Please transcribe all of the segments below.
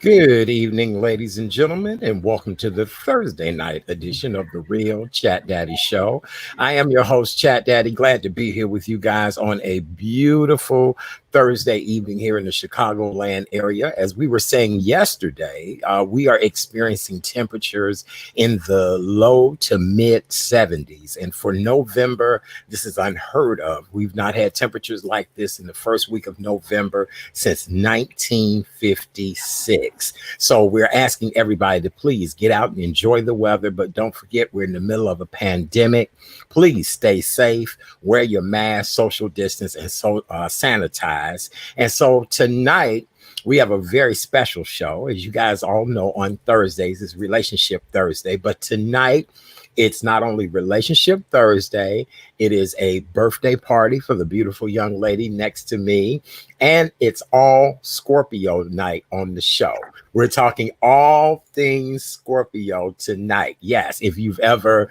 Good evening, ladies and gentlemen, and welcome to the Thursday night edition of the Real Chat Daddy Show. I am your host, Chat Daddy. Glad to be here with you guys on a beautiful Thursday evening here in the Chicagoland area. As we were saying yesterday, we are experiencing temperatures in the low to mid 70s. And for November, this is unheard of. We've not had temperatures like this in the first week of November since 1956. So we're asking everybody to please get out and enjoy the weather, but don't forget we're in the middle of a pandemic. Please stay safe, wear your mask, social distance, and sanitize. And so tonight we have a very special show. As you guys all know, on Thursdays is Relationship Thursday, but tonight it's not only Relationship Thursday, it is a birthday party for the beautiful young lady next to me. And it's all Scorpio night on the show. We're talking all things Scorpio tonight. Yes, if you've ever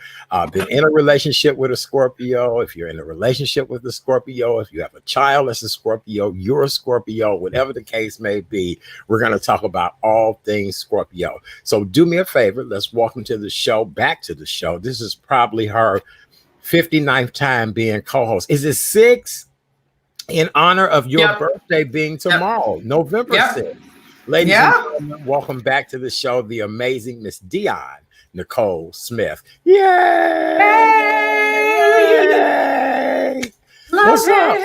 been in a relationship with a Scorpio, if you're in a relationship with a Scorpio, if you have a child that's a Scorpio, you're a Scorpio, whatever the case may be, we're going to talk about all things Scorpio. So do me a favor. Let's welcome to the show, back to the show. This is probably her 59th time being co-host. Is it 6? In honor of your birthday being tomorrow, November 6th. Ladies and gentlemen, welcome back to the show, the amazing Miss Dion Nicole Smith. Yay! Yay! What's up?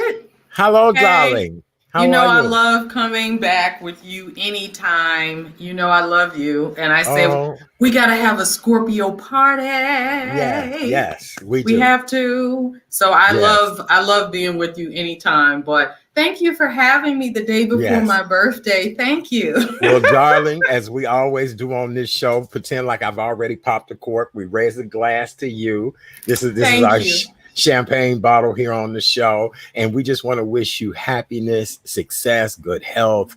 Hello, darling. How I love coming back with you anytime. You know I love you. And I say, we got to have a Scorpio party. Yes, we do. We have to. So I love being with you anytime. But thank you for having me the day before my birthday. Thank you. Well, darling, as we always do on this show, pretend like I've already popped the cork. We raise a glass to you. This is our champagne bottle here on the show, and we just want to wish you happiness, success, good health,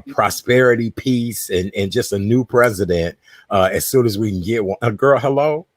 prosperity, peace, and just a new president as soon as we can get one. Girl, hello,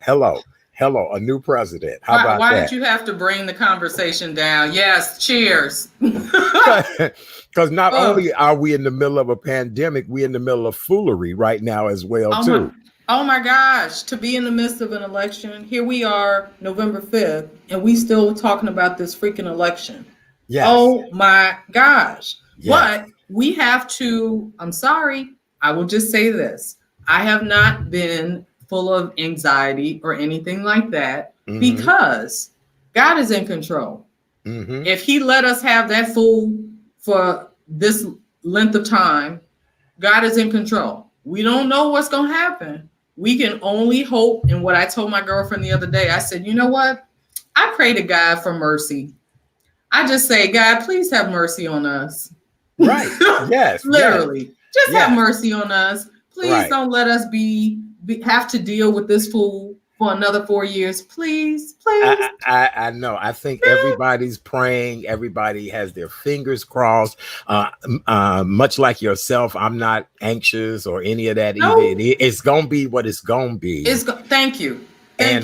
a new president. How about that? Why did you have to bring the conversation down? Yes, cheers. Because not only are we in the middle of a pandemic, we're in the middle of foolery right now as well, too. Oh my gosh, to be in the midst of an election. Here we are, November 5th, and we still talking about this freaking election. Yes. Oh my gosh. Yes. But we have to, I'm sorry, I will just say this. I have not been full of anxiety or anything like that because God is in control. If he let us have that fool for this length of time, God is in control. We don't know what's going to happen. We can only hope. And what I told my girlfriend the other day, I said, you know what? I pray to God for mercy. I just say, God, please have mercy on us. Right. Yes. Literally. Just have mercy on us. Please don't let us have to deal with this fool for another 4 years. Please. I know. I think everybody's praying. Everybody has their fingers crossed. Much like yourself, I'm not anxious or any of that either. It's gonna be what it's gonna be. Thank you.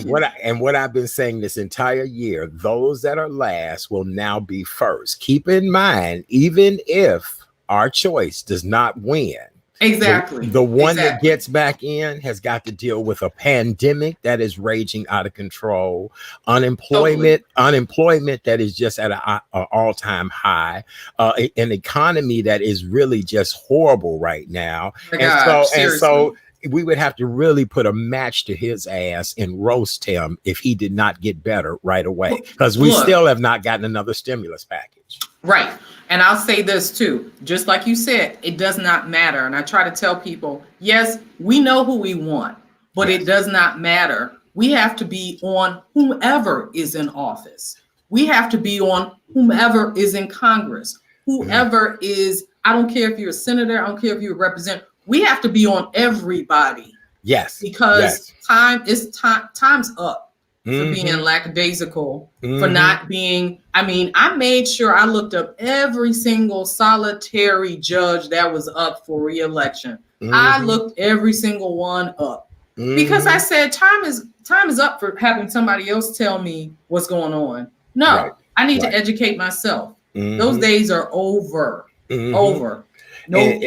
What I've been saying this entire year, those that are last will now be first. Keep in mind, even if our choice does not win. Exactly. The one that gets back in has got to deal with a pandemic that is raging out of control, unemployment that is just at an all-time high, an economy that is really just horrible right now. So we would have to really put a match to his ass and roast him if he did not get better right away, because we still have not gotten another stimulus package. Right. And I'll say this too, just like you said, it does not matter. And I try to tell people, yes, we know who we want, but it does not matter. We have to be on whomever is in office. We have to be on whomever is in Congress, whoever is, I don't care if you're a senator, I don't care if you're a representative. We have to be on everybody. Yes. Because time's up. For being lackadaisical, for not being, I made sure I looked up every single solitary judge that was up for re-election. I looked every single one up because I said time is up for having somebody else tell me what's going on. No, I need to educate myself. Those days are over. Over. No.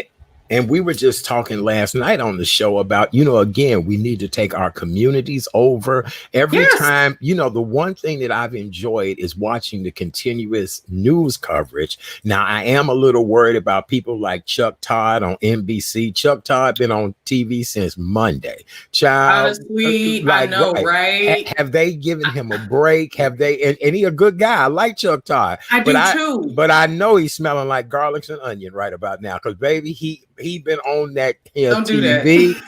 And we were just talking last night on the show about, again, we need to take our communities over every time. The one thing that I've enjoyed is watching the continuous news coverage. Now, I am a little worried about people like Chuck Todd on NBC. Chuck Todd been on TV since Monday. Child, honestly, I know, right? Have they given him a break? Have they? And he a good guy. I like Chuck Todd. I do too. But I know he's smelling like garlics and onion right about now, because baby, he been on that Don't TV.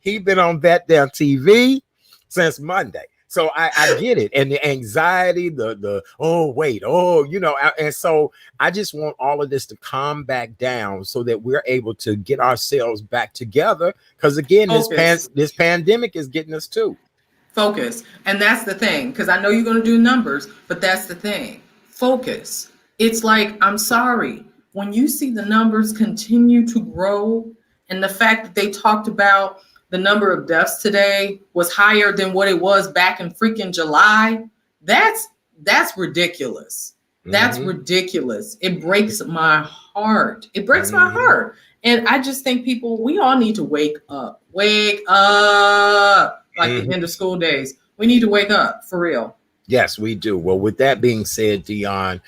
He been on that damn TV since Monday. So I get it. And the anxiety, and so I just want all of this to calm back down so that we're able to get ourselves back together. Because again, this pandemic is getting us too. Focus. And that's the thing, because I know you're going to do numbers, but that's the thing. Focus. It's like, I'm sorry, when you see the numbers continue to grow, and the fact that they talked about the number of deaths today was higher than what it was back in freaking July, that's ridiculous. That's ridiculous. It breaks my heart. It breaks my heart. And I just think we all need to wake up. Wake up. Like the end of school days. We need to wake up for real. Yes, we do. Well, with that being said, Dion,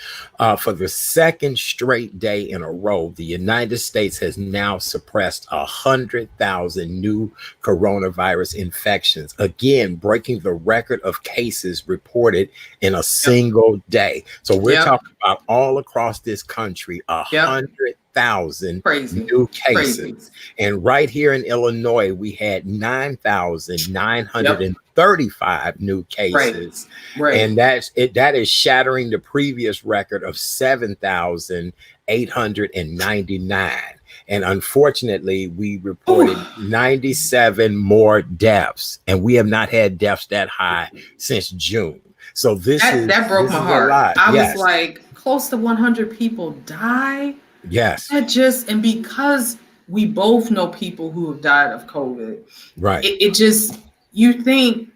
for the second straight day in a row, the United States has now suppressed 100,000 new coronavirus infections, again, breaking the record of cases reported in a single day. So we're talking about all across this country, 100,000 new cases. And right here in Illinois, we had 9,935 new cases. Right. And that is shattering the previous record of 7,899. And unfortunately, we reported 97 more deaths, and we have not had deaths that high since June. So that broke my heart. I was like, close to 100 people die. Yes. And because we both know people who have died of COVID, right? It just, you think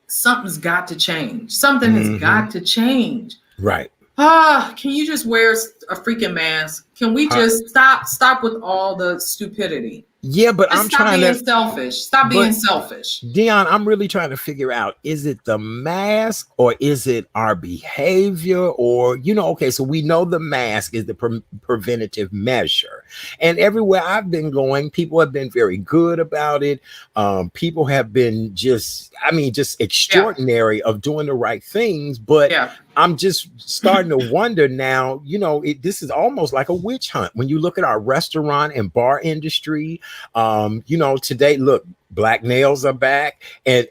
something's got to change. Something has got to change. Right. Can you just wear a freaking mask? Can we just stop with all the stupidity? Yeah, but I'm trying to selfish. Stop being selfish. Dion, I'm really trying to figure out, is it the mask or is it our behavior? Or, okay, so we know the mask is the preventative measure. And everywhere I've been going, people have been very good about it. People have been just extraordinary of doing the right things. But I'm just starting to wonder now, this is almost like a witch hunt. When you look at our restaurant and bar industry, today, look, black nails are back. And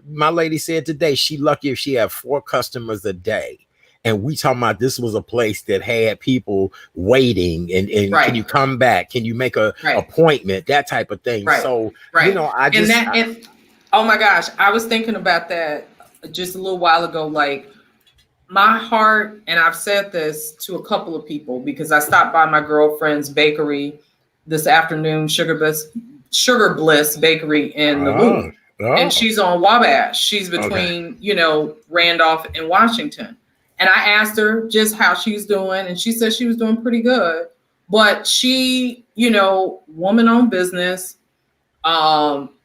my lady said today, she lucky if she had 4 customers a day. And we talking about this was a place that had people waiting and can you come back? Can you make a appointment? That type of thing. Right. So, oh my gosh, I was thinking about that just a little while ago. Like, my heart, and I've said this to a couple of people because I stopped by my girlfriend's bakery this afternoon, Sugar Bliss Bakery in the Loop. And she's on Wabash. She's between, Randolph and Washington. And I asked her just how she's doing, and she said she was doing pretty good. But she, woman-owned business,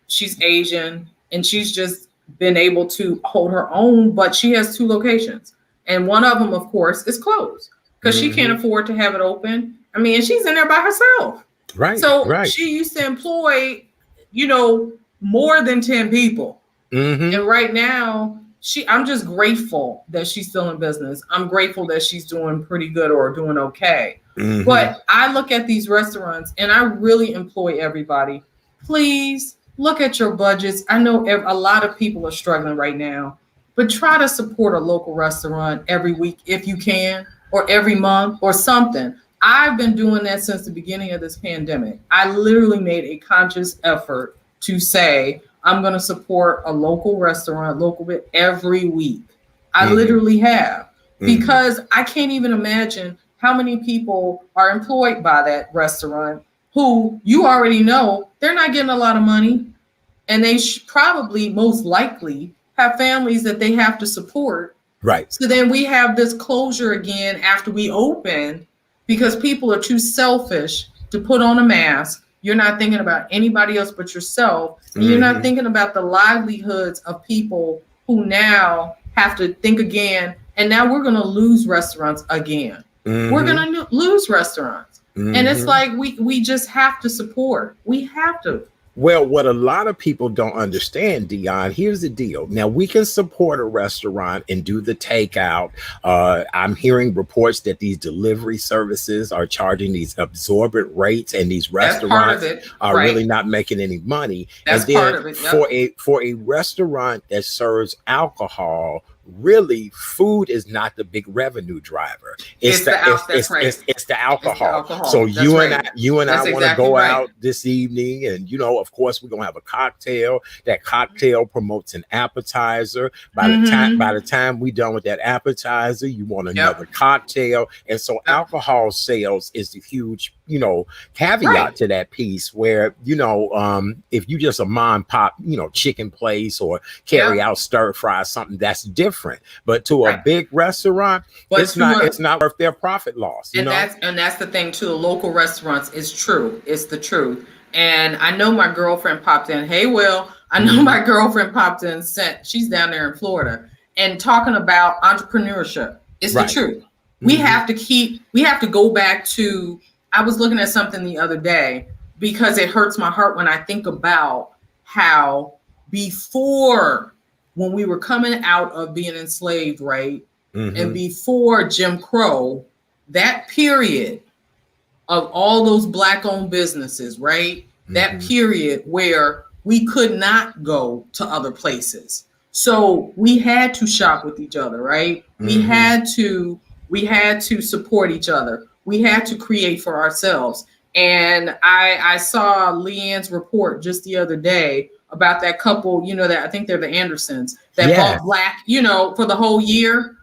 she's Asian, and she's just been able to hold her own, but she has 2 locations. And one of them, of course, is closed because she can't afford to have it open. I mean, and she's in there by herself. Right. So she used to employ, more than 10 people. And right now, I'm just grateful that she's still in business. I'm grateful that she's doing pretty good or doing okay. But I look at these restaurants and I really employ everybody. Please look at your budgets. I know a lot of people are struggling right now, but try to support a local restaurant every week if you can, or every month or something. I've been doing that since the beginning of this pandemic. I literally made a conscious effort to say, I'm going to support a local restaurant, every week. I literally have, because I can't even imagine how many people are employed by that restaurant who you already know they're not getting a lot of money. And they probably most likely have families that they have to support. Right. So then we have this closure again after we open. because people are too selfish to put on a mask. You're not thinking about anybody else but yourself. And you're not thinking about the livelihoods of people who now have to think again. And now we're going to lose restaurants again. We're going to lose restaurants. And it's like we just have to support. We have to. Well, what a lot of people don't understand, Dion, here's the deal. Now, we can support a restaurant and do the takeout. I'm hearing reports that these delivery services are charging these absorbent rates, and these restaurants are really not making any money. That's and then part of it. Yep. For a restaurant that serves alcohol, really, food is not the big revenue driver. It's the alcohol. So you and I want to go out this evening, and of course, we're gonna have a cocktail. That cocktail promotes an appetizer. By the time we're done with that appetizer, you want another cocktail. And so alcohol sales is the huge, caveat to that piece, where if you just a mom and pop, chicken place or carry out stir fry, something that's different. But to a big restaurant, it's not worth their profit loss. That's the thing too. The local restaurants is true. It's the truth. And I know my girlfriend popped in. Hey, Will, I know my girlfriend popped in. She's down there in Florida and talking about entrepreneurship. It's the truth. We have to go back to. I was looking at something the other day because it hurts my heart when I think about how before, when we were coming out of being enslaved, right? And before Jim Crow, that period of all those Black-owned businesses, right? That period where we could not go to other places. So we had to shop with each other, right? We had to support each other. We had to create for ourselves. And I saw Leanne's report just the other day about that couple, that I think they're the Andersons that bought Black, for the whole year.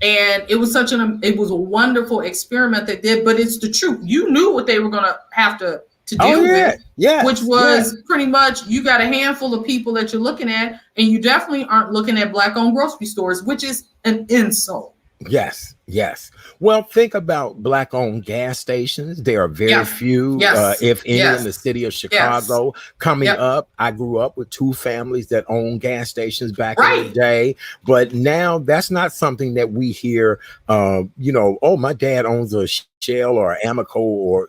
And it was it was a wonderful experiment they did, but it's the truth. You knew what they were going to have to deal with, which was pretty much, you got a handful of people that you're looking at, and you definitely aren't looking at Black-owned grocery stores, which is an insult. Yes. Well, think about Black-owned gas stations. There are very few, if any, in the city of Chicago. Coming up, I grew up with two families that owned gas stations back in the day. But now that's not something that we hear, oh, my dad owns a Shell or Amoco or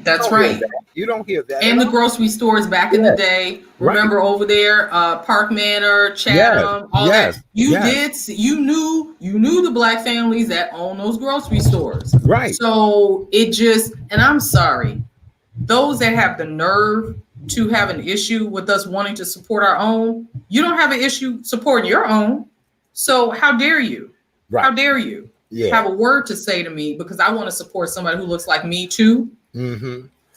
that's right. You don't hear that. And the grocery stores back in the day. Remember over there, Park Manor, Chatham, all that. You knew the Black families that own those grocery stores. Right. So and I'm sorry, those that have the nerve to have an issue with us wanting to support our own, you don't have an issue supporting your own. So how dare you? How dare you? Have a word to say to me because I want to support somebody who looks like me too.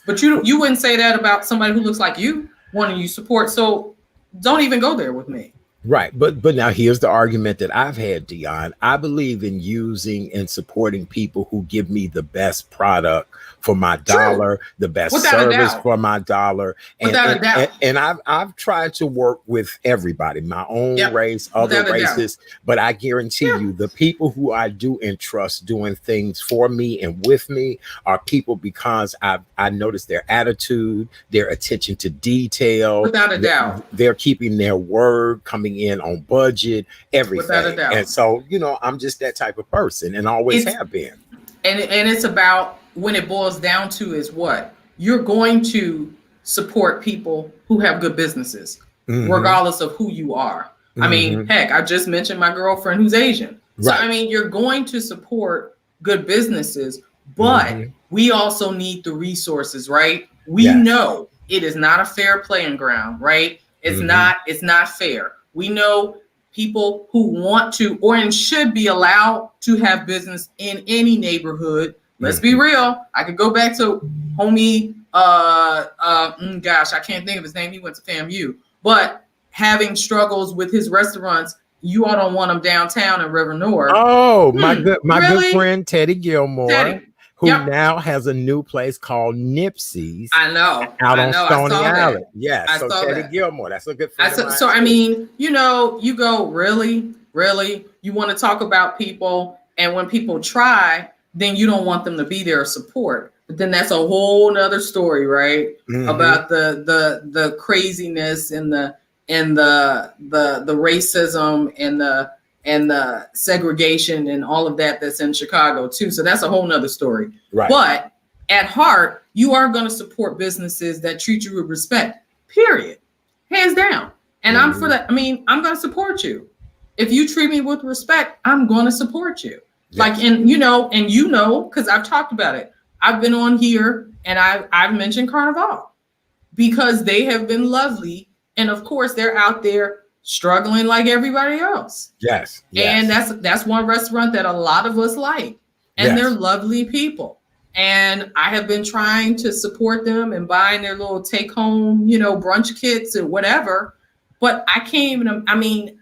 But you wouldn't say that about somebody who looks like you wanting you support. So don't even go there with me. Right. But now here's the argument that I've had, Dion. I believe in using and supporting people who give me the best product for my dollar, the best service for my dollar. And I've tried to work with everybody, my own race, other races, but I guarantee you the people who I do entrust doing things for me and with me are people because I noticed their attitude, their attention to detail. Without a doubt. They're keeping their word, coming in on budget, everything. Without a doubt. And so, I'm just that type of person and always have been. And it's about, when it boils down to, is what you're going to support people who have good businesses, regardless of who you are. I mean, heck, I just mentioned my girlfriend who's Asian. So, I mean, you're going to support good businesses, but we also need the resources, right? We know it is not a fair playing ground, right? It's not fair. We know people who want to and should be allowed to have business in any neighborhood. Let's be real. I could go back to homie, gosh, I can't think of his name. He went to FAMU, but having struggles with his restaurants. You all don't want him downtown in River North. Oh, my good friend Teddy Gilmore, who now has a new place called Nipsey's. I know. Out on Stony Island. Yes. So Teddy Gilmore, that's a good friend of mine. So I mean, you go, really? You want to talk about people, and when people try, then you don't want them to be there or support. But then that's a whole nother story, right? About the craziness and the racism and the segregation and all of that's in Chicago too. So that's a whole nother story. Right. But at heart, you are going to support businesses that treat you with respect, period. Hands down. And I'm for that. I mean, I'm going to support you. If you treat me with respect, I'm going to support you. Yes. Like, and you know, because I've talked about it. I've been on here and I've mentioned Carnival because they have been lovely. And of course, they're out there struggling like everybody else. Yes. And that's one restaurant that a lot of us like. And they're lovely people. And I have been trying to support them and buying their little take home, you know, brunch kits or whatever. But I can't even, I mean,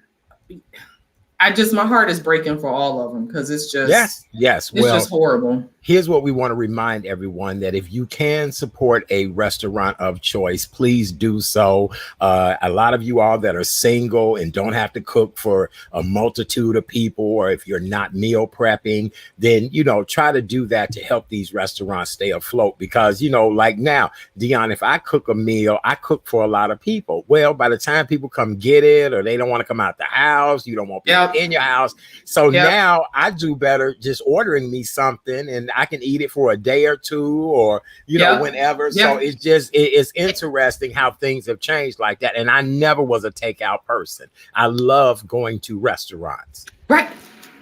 my heart is breaking for all of them because it's just, it's just horrible. Here's what we want to remind everyone, that if you can support a restaurant of choice, please do so. A lot of you all that are single and don't have to cook for a multitude of people, or if you're not meal prepping, then, you know, try to do that to help these restaurants stay afloat. Because, you know, like now, Dion, if I cook a meal, I cook for a lot of people. Well, by the time people come get it, or they don't want to come out the house, you don't want people in your house. So now I do better just ordering me something, and I can eat it for a day or two, or, you know, whenever. So it's just, it's interesting how things have changed like that. And I never was a takeout person. I love going to restaurants. Right.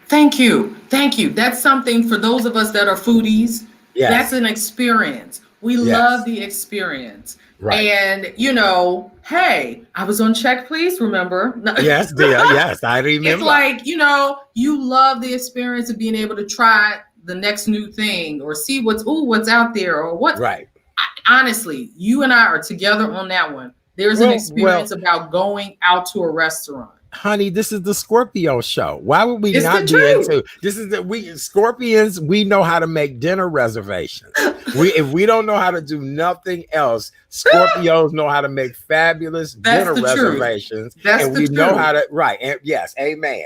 Thank you. That's something for those of us that are foodies. That's an experience. We love the experience. Right. And, you know, hey, I was on Check Please, remember? Yes, dear. Yes, I remember. It's like, you know, you love the experience of being able to try the next new thing or see what's out there or what. Right. Honestly, you and I are together on that one. There's an experience about going out to a restaurant. Honey, this is the Scorpio show. Why would we not be into this? We Scorpions, we know how to make dinner reservations. If we don't know how to do nothing else, Scorpios know how to make fabulous dinner reservations. And we know how to, right. And yes, amen.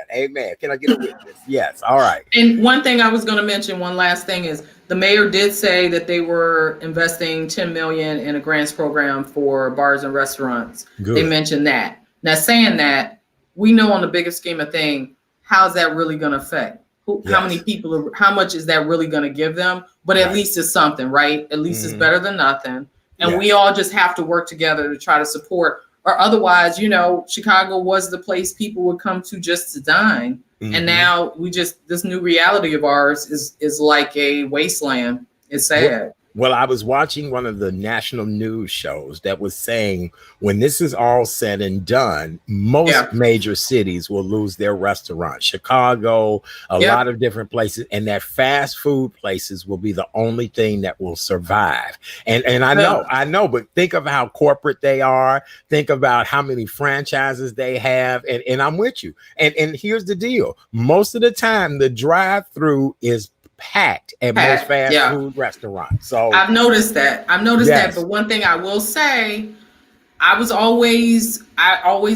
Can I get a witness? Yes. All right. And one thing I was going to mention, one last thing, is the mayor did say that they were investing $10 million in a grants program for bars and restaurants. Good. They mentioned that. Now, saying that, we know on the bigger scheme of things, how's that really going to affect? How many people, how much is that really going to give them? But at least it's something, right? At least it's better than nothing. And we all just have to work together to try to support, or otherwise, you know, Chicago was the place people would come to just to dine. And now this new reality of ours is like a wasteland. It's sad. Well, I was watching one of the national news shows that was saying when this is all said and done, most major cities will lose their restaurants. Chicago, a lot of different places, and that fast food places will be the only thing that will survive. And I know, but think of how corporate they are. Think about how many franchises they have. And I'm with you. And here's the deal. Most of the time, the drive-through is packed at most fast food restaurants. So I've noticed that. But one thing I will say, I always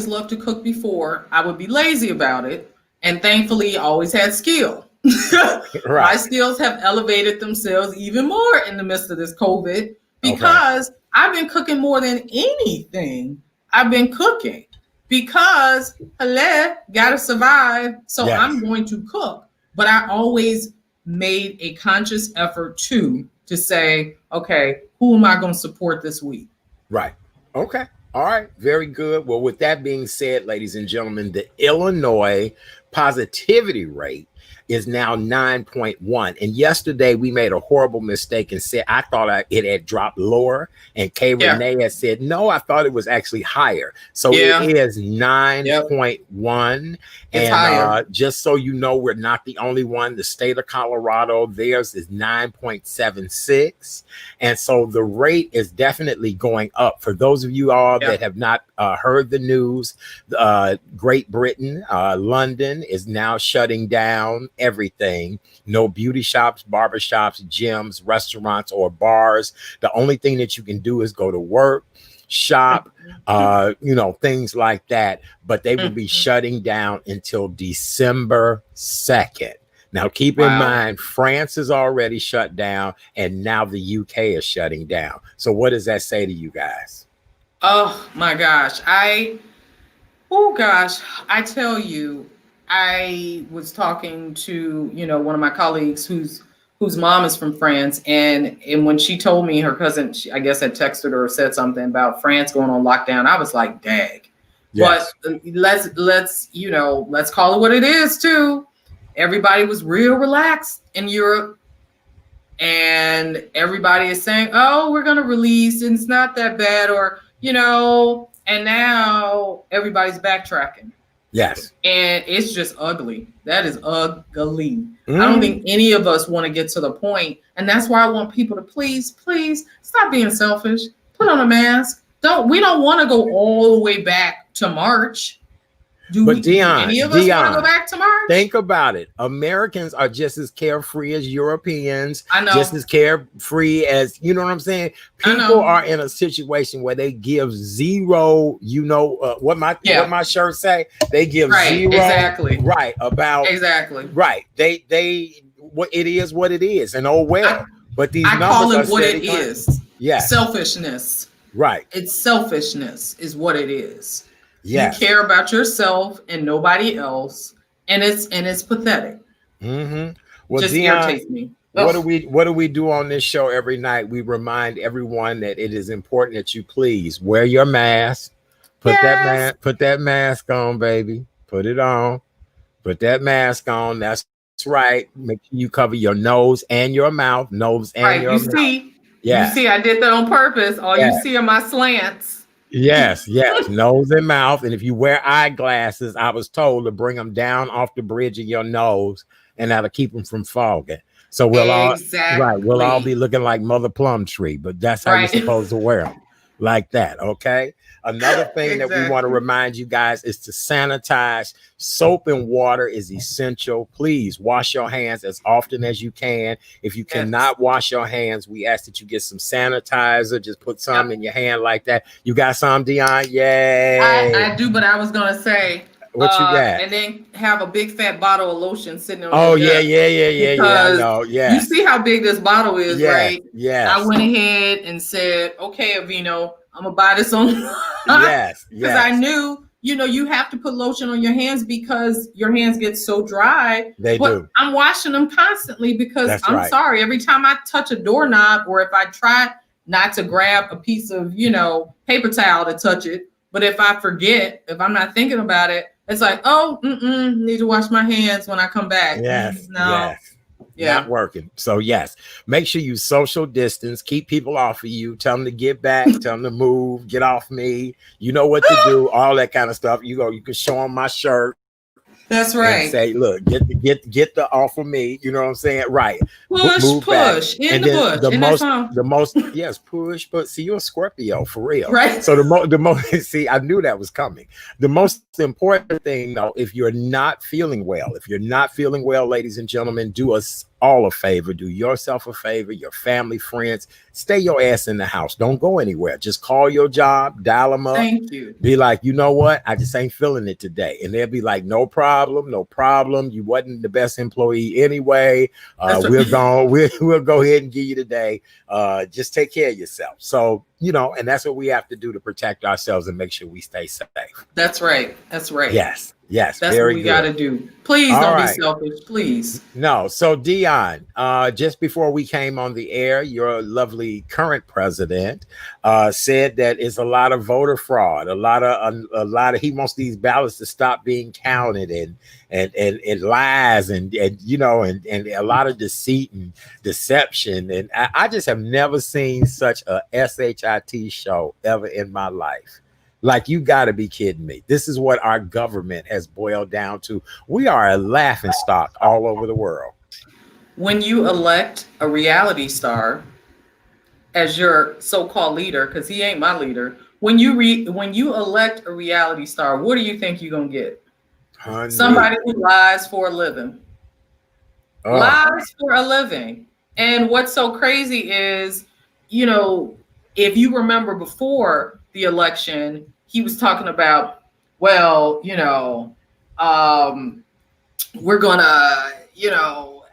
loved to cook before. I would be lazy about it. And thankfully, I always had skill. My skills have elevated themselves even more in the midst of this COVID because I've been cooking more than anything. I've been cooking because gotta survive. So I'm going to cook. But I always made a conscious effort to say, okay, who am I going to support this week? Right. Okay. All right. Very good. Well, with that being said, ladies and gentlemen, the Illinois positivity rate is now 9.1. And yesterday we made a horrible mistake and said, I thought it had dropped lower. And Kay Renee had said, no, I thought it was actually higher. So it is 9.1. And just so you know, we're not the only one. The state of Colorado, theirs is 9.76. And so the rate is definitely going up. For those of you all that have not heard the news, Great Britain, London is now shutting down everything. No beauty shops, barbershops, gyms, restaurants, or bars. The only thing that you can do is go to work, shop, things like that. But they will be shutting down until December 2nd. Now, keep in mind, France is already shut down, and now the UK is shutting down. So what does that say to you guys? Oh, my gosh. I tell you, I was talking to, one of my colleagues whose mom is from France. And when she told me her cousin, I guess had texted her or said something about France going on lockdown, I was like, dang. Yes. But let's call it what it is too. Everybody was real relaxed in Europe, and everybody is saying, oh, we're going to release and it's not that bad, or, and now everybody's backtracking. Yes. And it's just ugly. That is ugly. I don't think any of us want to get to the point. And that's why I want people to please stop being selfish. Put on a mask. We don't want to go all the way back to March. Do any of us want to go back to March? Think about it. Americans are just as carefree as Europeans. I know. Just as carefree as, you know what I'm saying? People are in a situation where they give zero, what my shirt say? They give zero. Exactly. Right. About. Exactly. Right. They what it is, what it is. And but these numbers call it what it is. Yeah. Selfishness. Right. It's selfishness is what it is. Yes. You care about yourself and nobody else, and it's pathetic. Mm-hmm. Well, just irritates me. What do we do on this show every night? We remind everyone that it is important that you please wear your mask. Put that mask on, baby. Put it on. Put that mask on. That's right. Make sure you cover your nose and your mouth. You see, I did that on purpose. All you see are my slants. Yes, nose and mouth. And if you wear eyeglasses, I was told to bring them down off the bridge of your nose, and that'll keep them from fogging. So we'll all be looking like Mother Plum Tree, but that's how you're supposed to wear them, like that. Okay. Another thing that we want to remind you guys is to sanitize. Soap and water is essential. Please wash your hands as often as you can. If you cannot wash your hands, we ask that you get some sanitizer. Just put some in your hand like that. You got some, Dion? Yay. I do, but I was going to say. What you got? And then have a big fat bottle of lotion sitting on. Oh, yeah. I know. Yeah. You see how big this bottle is, right? Yes. I went ahead and said, okay, Avino, I'm gonna buy this on. Yes. Because I knew, you have to put lotion on your hands because your hands get so dry. They do. I'm washing them constantly because sorry, every time I touch a doorknob, or if I try not to grab a piece of, paper towel to touch it, but if I forget, if I'm not thinking about it, it's like, need to wash my hands when I come back. Yes. No. Yes. Not working. So yes, make sure you social distance, keep people off of you, tell them to get back, tell them to move, get off me. You know what to do, all that kind of stuff. You can show them my shirt. That's right. And say, look, get the off of me. You know what I'm saying? Right. Push in the most yes, push. But see, you're a Scorpio for real, right? So the most see, I knew that was coming. The most important thing, though, if you're not feeling well, ladies and gentlemen, do us all a favor. Do yourself a favor. Your family, friends, stay your ass in the house. Don't go anywhere. Just call your job, dial them up. Thank you. Be like, you know what? I just ain't feeling it today. And they'll be like, no problem. You wasn't the best employee anyway. We'll go ahead and give you the day. Just take care of yourself. So, and that's what we have to do to protect ourselves and make sure we stay safe. That's right. Yes. That's what we got to do. Please don't be selfish. Please. No. So Dion, just before we came on the air, your lovely current president said that it's a lot of voter fraud, a lot of he wants these ballots to stop being counted and lies and a lot of deceit and deception. And I just have never seen such a SHIT show ever in my life. Like, you got to be kidding me. This is what our government has boiled down to. We are a laughingstock all over the world. When you elect a reality star as your so-called leader, because he ain't my leader, when you elect a reality star, what do you think you're going to get? Somebody who lies for a living. Lies for a living. And what's so crazy is, if you remember before the election, he was talking about, we're gonna,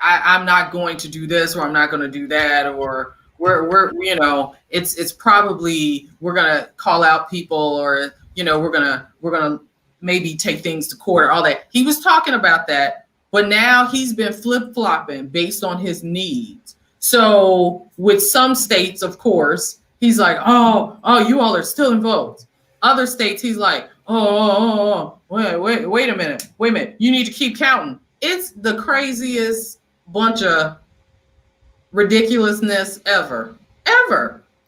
I'm not going to do this, or I'm not going to do that, or it's probably we're going to call out people, or, we're going to maybe take things to court, or all that. He was talking about that, but now he's been flip-flopping based on his needs. So with some states, of course, he's like, oh, you all are still in votes. Other states, he's like, wait a minute. You need to keep counting. It's the craziest bunch of ridiculousness ever.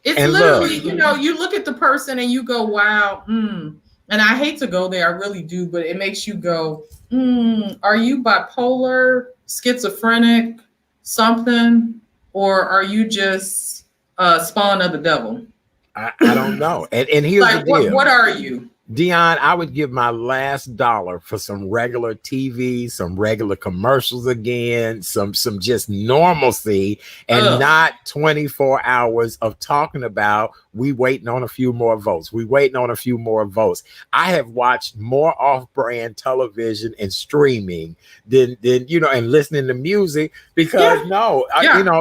It's and literally, you look at the person and you go, wow. And I hate to go there. I really do. But it makes you go, are you bipolar, schizophrenic, something? Or are you just spawn of the devil? I don't know. And here's the deal. What are you? Dion, I would give my last dollar for some regular TV, some regular commercials again, some just normalcy, and not 24 hours of talking about we waiting on a few more votes. I have watched more off-brand television and streaming than and listening to music because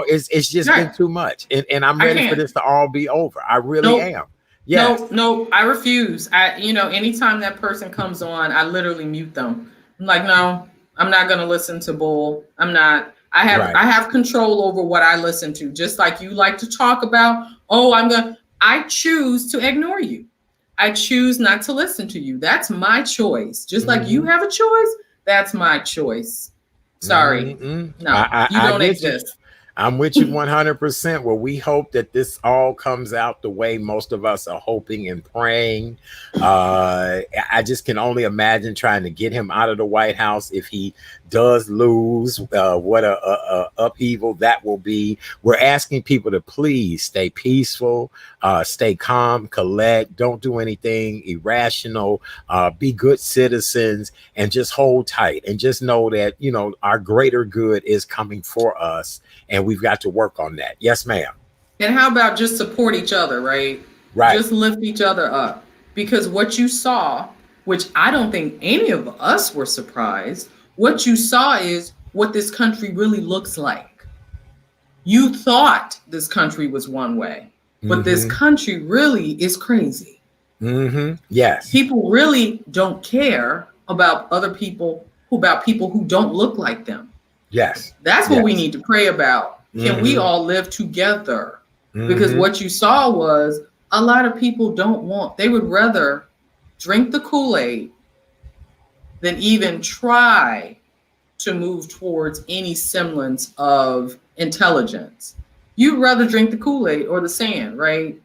it's just been too much. And I'm ready for this to all be over. I really am. Yes. No, I refuse. Anytime that person comes on, I literally mute them. I'm like, no, I'm not going to listen to bull. I'm not. I have control over what I listen to. Just like you like to talk about, I choose to ignore you. I choose not to listen to you. That's my choice. Just like you have a choice, that's my choice. Sorry. No, you don't exist. I'm with you 100%. Well, we hope that this all comes out the way most of us are hoping and praying. I just can only imagine trying to get him out of the White House if he does lose. What a upheaval that will be. We're asking people to please stay peaceful, stay calm, collect, don't do anything irrational, be good citizens, and just hold tight and just know that, our greater good is coming for us. And we've got to work on that. Yes, ma'am. And how about just support each other, right? Right. Just lift each other up. Because what you saw, which I don't think any of us were surprised, what you saw is what this country really looks like. You thought this country was one way, but this country really is crazy. Yes. People really don't care about other people, about people who don't look like them. Yes. That's what we need to pray about. Can we all live together? Because what you saw was a lot of people they would rather drink the Kool-Aid than even try to move towards any semblance of intelligence. You'd rather drink the Kool-Aid or the sand, right?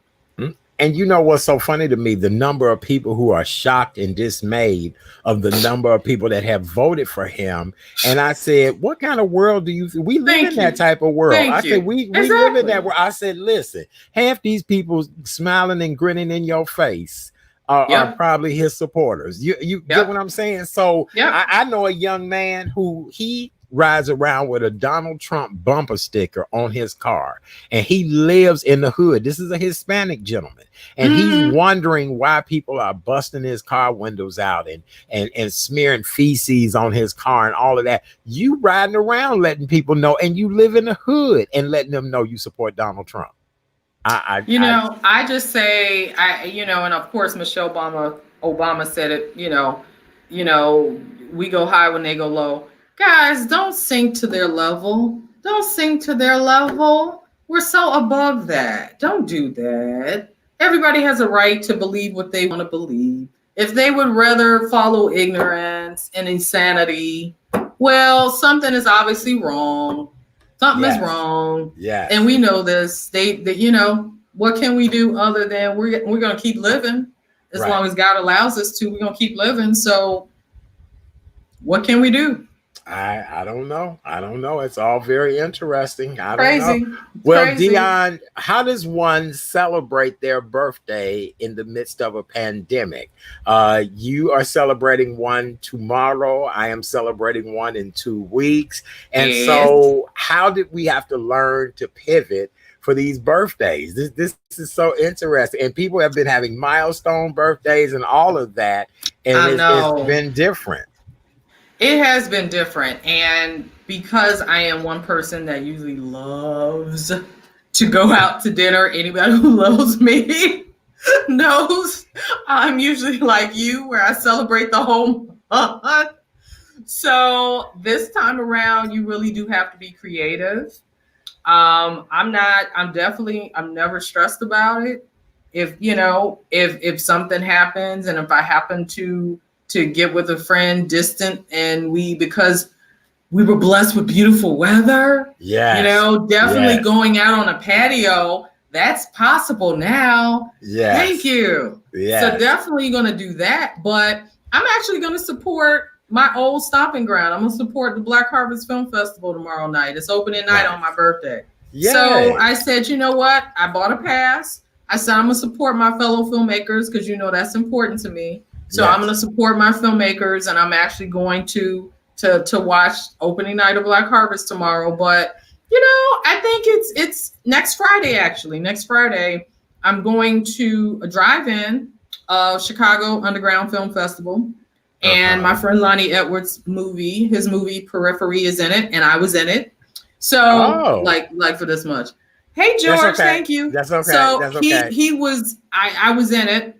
And you know what's so funny to me? The number of people who are shocked and dismayed of the number of people that have voted for him. And I said, what kind of world do you think? We live in that type of world. I said, we live in that world. I said, listen, half these people smiling and grinning in your face are probably his supporters. You get what I'm saying? So I know a young man who he rides around with a Donald Trump bumper sticker on his car, and he lives in the hood. This is a Hispanic gentleman, and he's wondering why people are busting his car windows out and smearing feces on his car and all of that. You riding around letting people know, and you live in the hood and letting them know you support Donald Trump. I just say, and of course Michelle Obama said it. We go high when they go low. Guys, don't sink to their level. We're so above that. Don't do that. Everybody has a right to believe what they want to believe. If they would rather follow ignorance and insanity, well, something is obviously wrong. Something is wrong. Yeah. And we know this. What can we do other than we're going to keep living as long as God allows us to. We're going to keep living. So what can we do? I don't know. It's all very interesting. I don't Crazy. know. Well, Dion, how does one celebrate their birthday in the midst of a pandemic? You are celebrating one tomorrow. I am celebrating one in 2 weeks. And so how did we have to learn to pivot for these birthdays? This is so interesting. And people have been having milestone birthdays and all of that. And it's been different. It has been different. And because I am one person that usually loves to go out to dinner. Anybody who loves me knows I'm usually like you, where I celebrate the whole month. So this time around, you really do have to be creative. I'm never stressed about it. If something happens, and if I happen to get with a friend distant, and because we were blessed with beautiful weather, definitely going out on a patio, that's possible now. Yes. Thank you. Yes. So definitely going to do that. But I'm actually going to support my old stomping ground. I'm going to support the Black Harvest Film Festival tomorrow night. It's opening night on my birthday. Yay. So I said, you know what? I bought a pass. I said, I'm going to support my fellow filmmakers because, that's important to me. So I'm going to support my filmmakers, and I'm actually going to watch opening night of Black Harvest tomorrow. But, I think it's next Friday, actually. Next Friday, I'm going to a drive-in of Chicago Underground Film Festival. And my friend Lonnie Edwards' his movie Periphery is in it, and I was in it. So like for this much. Hey George, thank you. That's okay. So he was I was in it.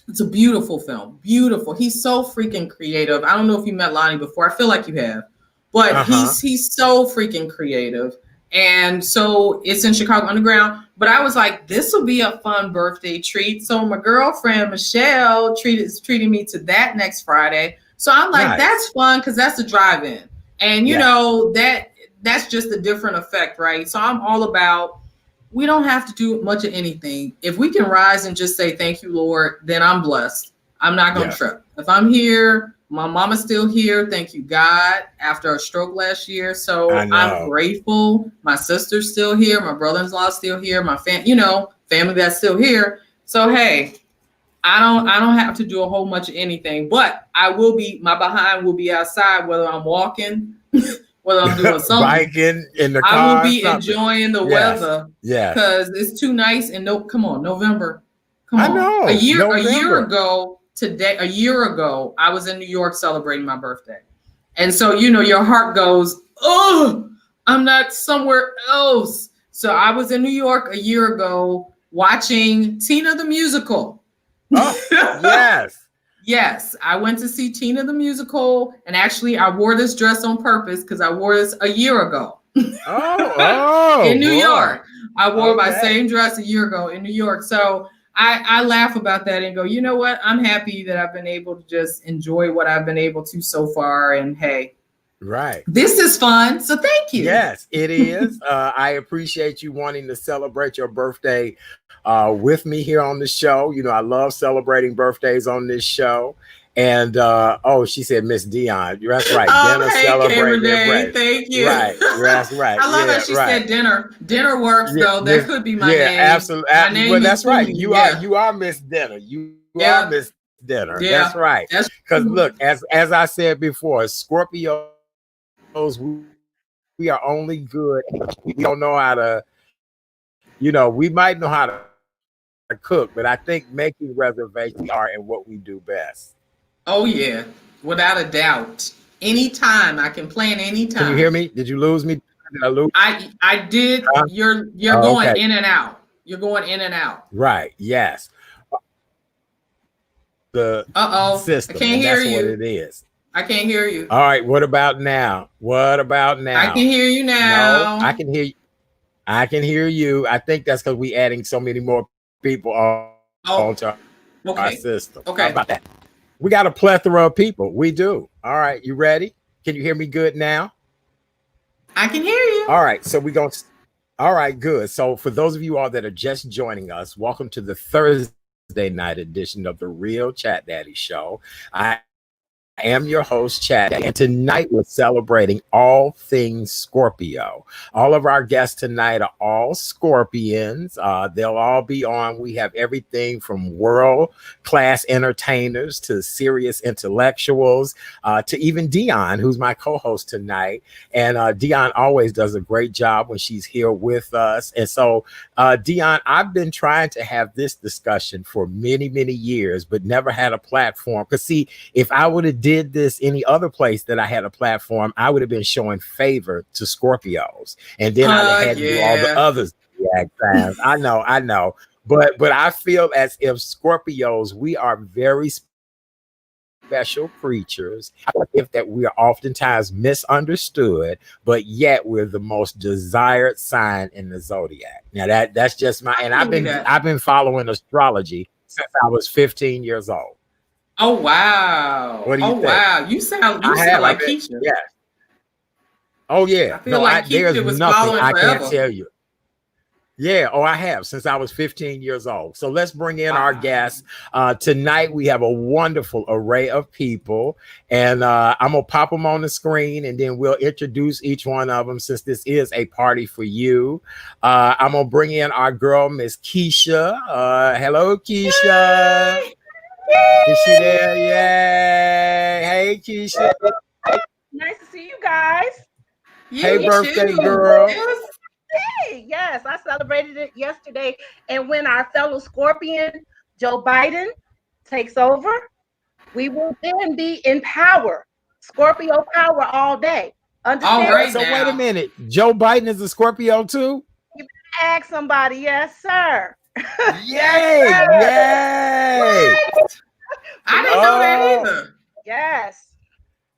It's a beautiful film. Beautiful. He's so freaking creative. I don't know if you met Lonnie before. I feel like you have. But he's so freaking creative. And so it's in Chicago Underground. But I was like, this will be a fun birthday treat. So my girlfriend, Michelle, is treating me to that next Friday. So I'm like, that's fun because that's a drive-in. And, that's just a different effect, right? So I'm all about, we don't have to do much of anything. If we can rise and just say, thank you, Lord, then I'm blessed. I'm not going to trip. If I'm here, my mama's still here. Thank you, God, after a stroke last year. So I'm grateful. My sister's still here. My brother-in-law is still here. My family that's still here. So, hey, I don't have to do a whole bunch of anything, but my behind will be outside, whether I'm walking, whether I'm doing something. Biking in the car. I will be enjoying the weather. Yeah. Because it's too nice. And November. Come on. I know. A year ago, I was in New York celebrating my birthday. And so, your heart goes, oh, I'm not somewhere else. So I was in New York a year ago watching Tina the Musical. Oh, yes. Yes, I went to see Tina the Musical, and actually I wore this dress on purpose because I wore this a year ago. In New York. I wore my same dress a year ago in New York. So I laugh about that and go, you know what? I'm happy that I've been able to just enjoy what I've been able to so far. And hey, this is fun. So thank you. Yes, it is. I appreciate you wanting to celebrate your birthday with me here on the show. I love celebrating birthdays on this show. And she said Miss Dion. That's right. Dinner celebrating. Thank you. Right. That's right. I love that she said dinner. Dinner works though. That could be my name. Absolutely. But that's right. You are Miss Dinner. You are Miss Dinner. Yeah. That's right. Because look, as I said before, Scorpios, we are only good. We don't know how to, we might know how to cook, but I think making reservations are in what we do best. Oh yeah, without a doubt. Anytime I can plan anytime. Can you hear me? Did you lose me? Did I lose? I did. You're going in and out. You're going in and out. Right. Yes. The system. I can't hear you. That's what it is. I can't hear you. All right. What about now? I can hear you now. No, I can hear you. I can hear you. I think that's because we adding so many more people onto our system. Okay. How about that? We got a plethora of people. We do. All right. You ready? Can you hear me good now? I can hear you. All right. So all right, good. So for those of you all that are just joining us, welcome to the Thursday night edition of the Real Chat Daddy Show. I am your host, Chad, and tonight we're celebrating all things Scorpio. All of our guests tonight are all Scorpions. They'll all be on. We have everything from world-class entertainers to serious intellectuals to even Dion, who's my co-host tonight. And Dion always does a great job when she's here with us. And so, Dion, I've been trying to have this discussion for many, many years, but never had a platform. Because see, if I would have did this any other place that I had a platform, I would have been showing favor to Scorpios, and then I'd have had to do all the others. I know. But I feel as if Scorpios, we are very special creatures. If that we are oftentimes misunderstood, but yet we're the most desired sign in the zodiac. Now that's just my, and I've been following astrology since I was 15 years old. Oh wow! What do you think? Wow! You sound like Keisha. Yeah. Oh yeah. I feel like Keisha was following I forever. can't tell you. Yeah, I have since I was 15 years old. So let's bring in our guests. Tonight we have a wonderful array of people, and I'm gonna pop them on the screen, and then we'll introduce each one of them since this is a party for you. I'm gonna bring in our girl, Miss Keisha. Hello, Keisha. Yay! Is she there? Yay! Hey, Keisha. Nice to see you guys. Hey, birthday girl. Hey, yes, I celebrated it yesterday. And when our fellow Scorpion, Joe Biden, takes over, we will then be in power. Scorpio power all day. Understand? All right, so wait a minute. Joe Biden is a Scorpio too? You ask somebody. Yes, sir. Yay! Yay! I didn't know that either.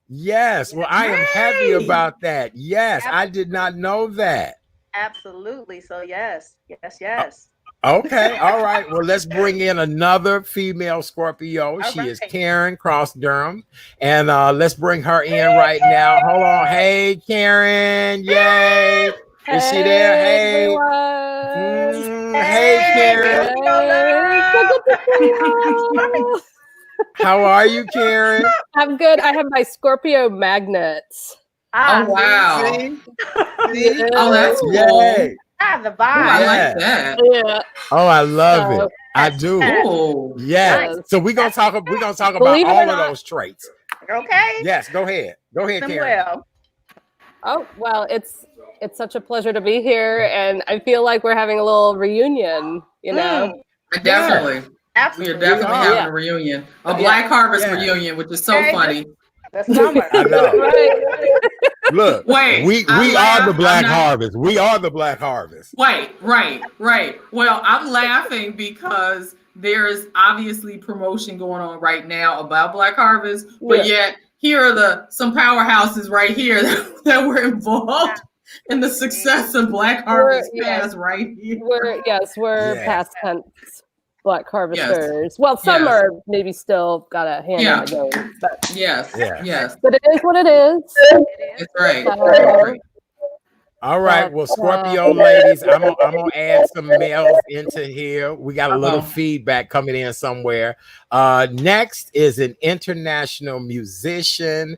Yes. Well, I am happy about that. Yes, I did not know that. Absolutely. So yes. Okay. All right. Well, let's bring in another female Scorpio. She is Karen Cross Durham. And let's bring her in right now. Hold on. Hey, Karen. Yay. Is she there? Hey. Hey, Karen. How are you, Karen? I'm good. I have my Scorpio magnets. Oh wow! See? Oh, that's cool. Yay. I have the vibe. I like that. Yeah. Oh, I love it. I do. Cool. Yes. Nice. So we're gonna talk about all of those traits. Okay. Yes. Go ahead, Karen. Well. Oh well, it's such a pleasure to be here, and I feel like we're having a little reunion. You know. Definitely. Absolutely. We're definitely having a reunion, a Black Harvest reunion, which is so funny. That's summer. I know. Right. Look, wait, we are the Black Harvest. We are the Black Harvest. Wait, right. Well, I'm laughing because there is obviously promotion going on right now about Black Harvest, but yet here are some powerhouses right here that were involved in the success of Black Harvest past right here. We're past tense Black harvesters. Yes. Well, some are maybe still got a hand on those, but yes. But it is what it is. That's right. Right. All right. Well, Scorpio ladies, I'm gonna add some males into here. We got a little feedback coming in somewhere. Next is an international musician.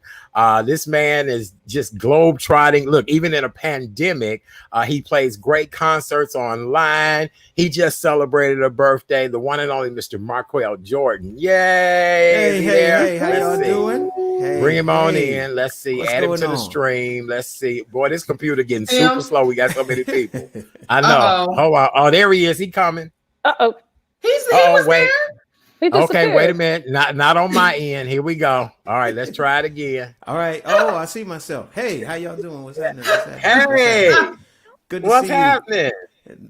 This man is just globe-trotting. Look, even in a pandemic, he plays great concerts online. He just celebrated a birthday, the one and only Mr. Marquel Jordan. Yay! Hey, how y'all doing? Hey, bring him on in. Let's see. What's Add him to the stream. Let's see. Boy, this computer getting super slow. We got so many people. I know. Hold on. Oh, there he is. He coming. Uh-oh. He was wait. there. Okay, wait a minute. Not on my end. Here we go. All right, let's try it again. All right. Oh, I see myself. Hey, how y'all doing? What's happening? Hey, good to what's see happening? you.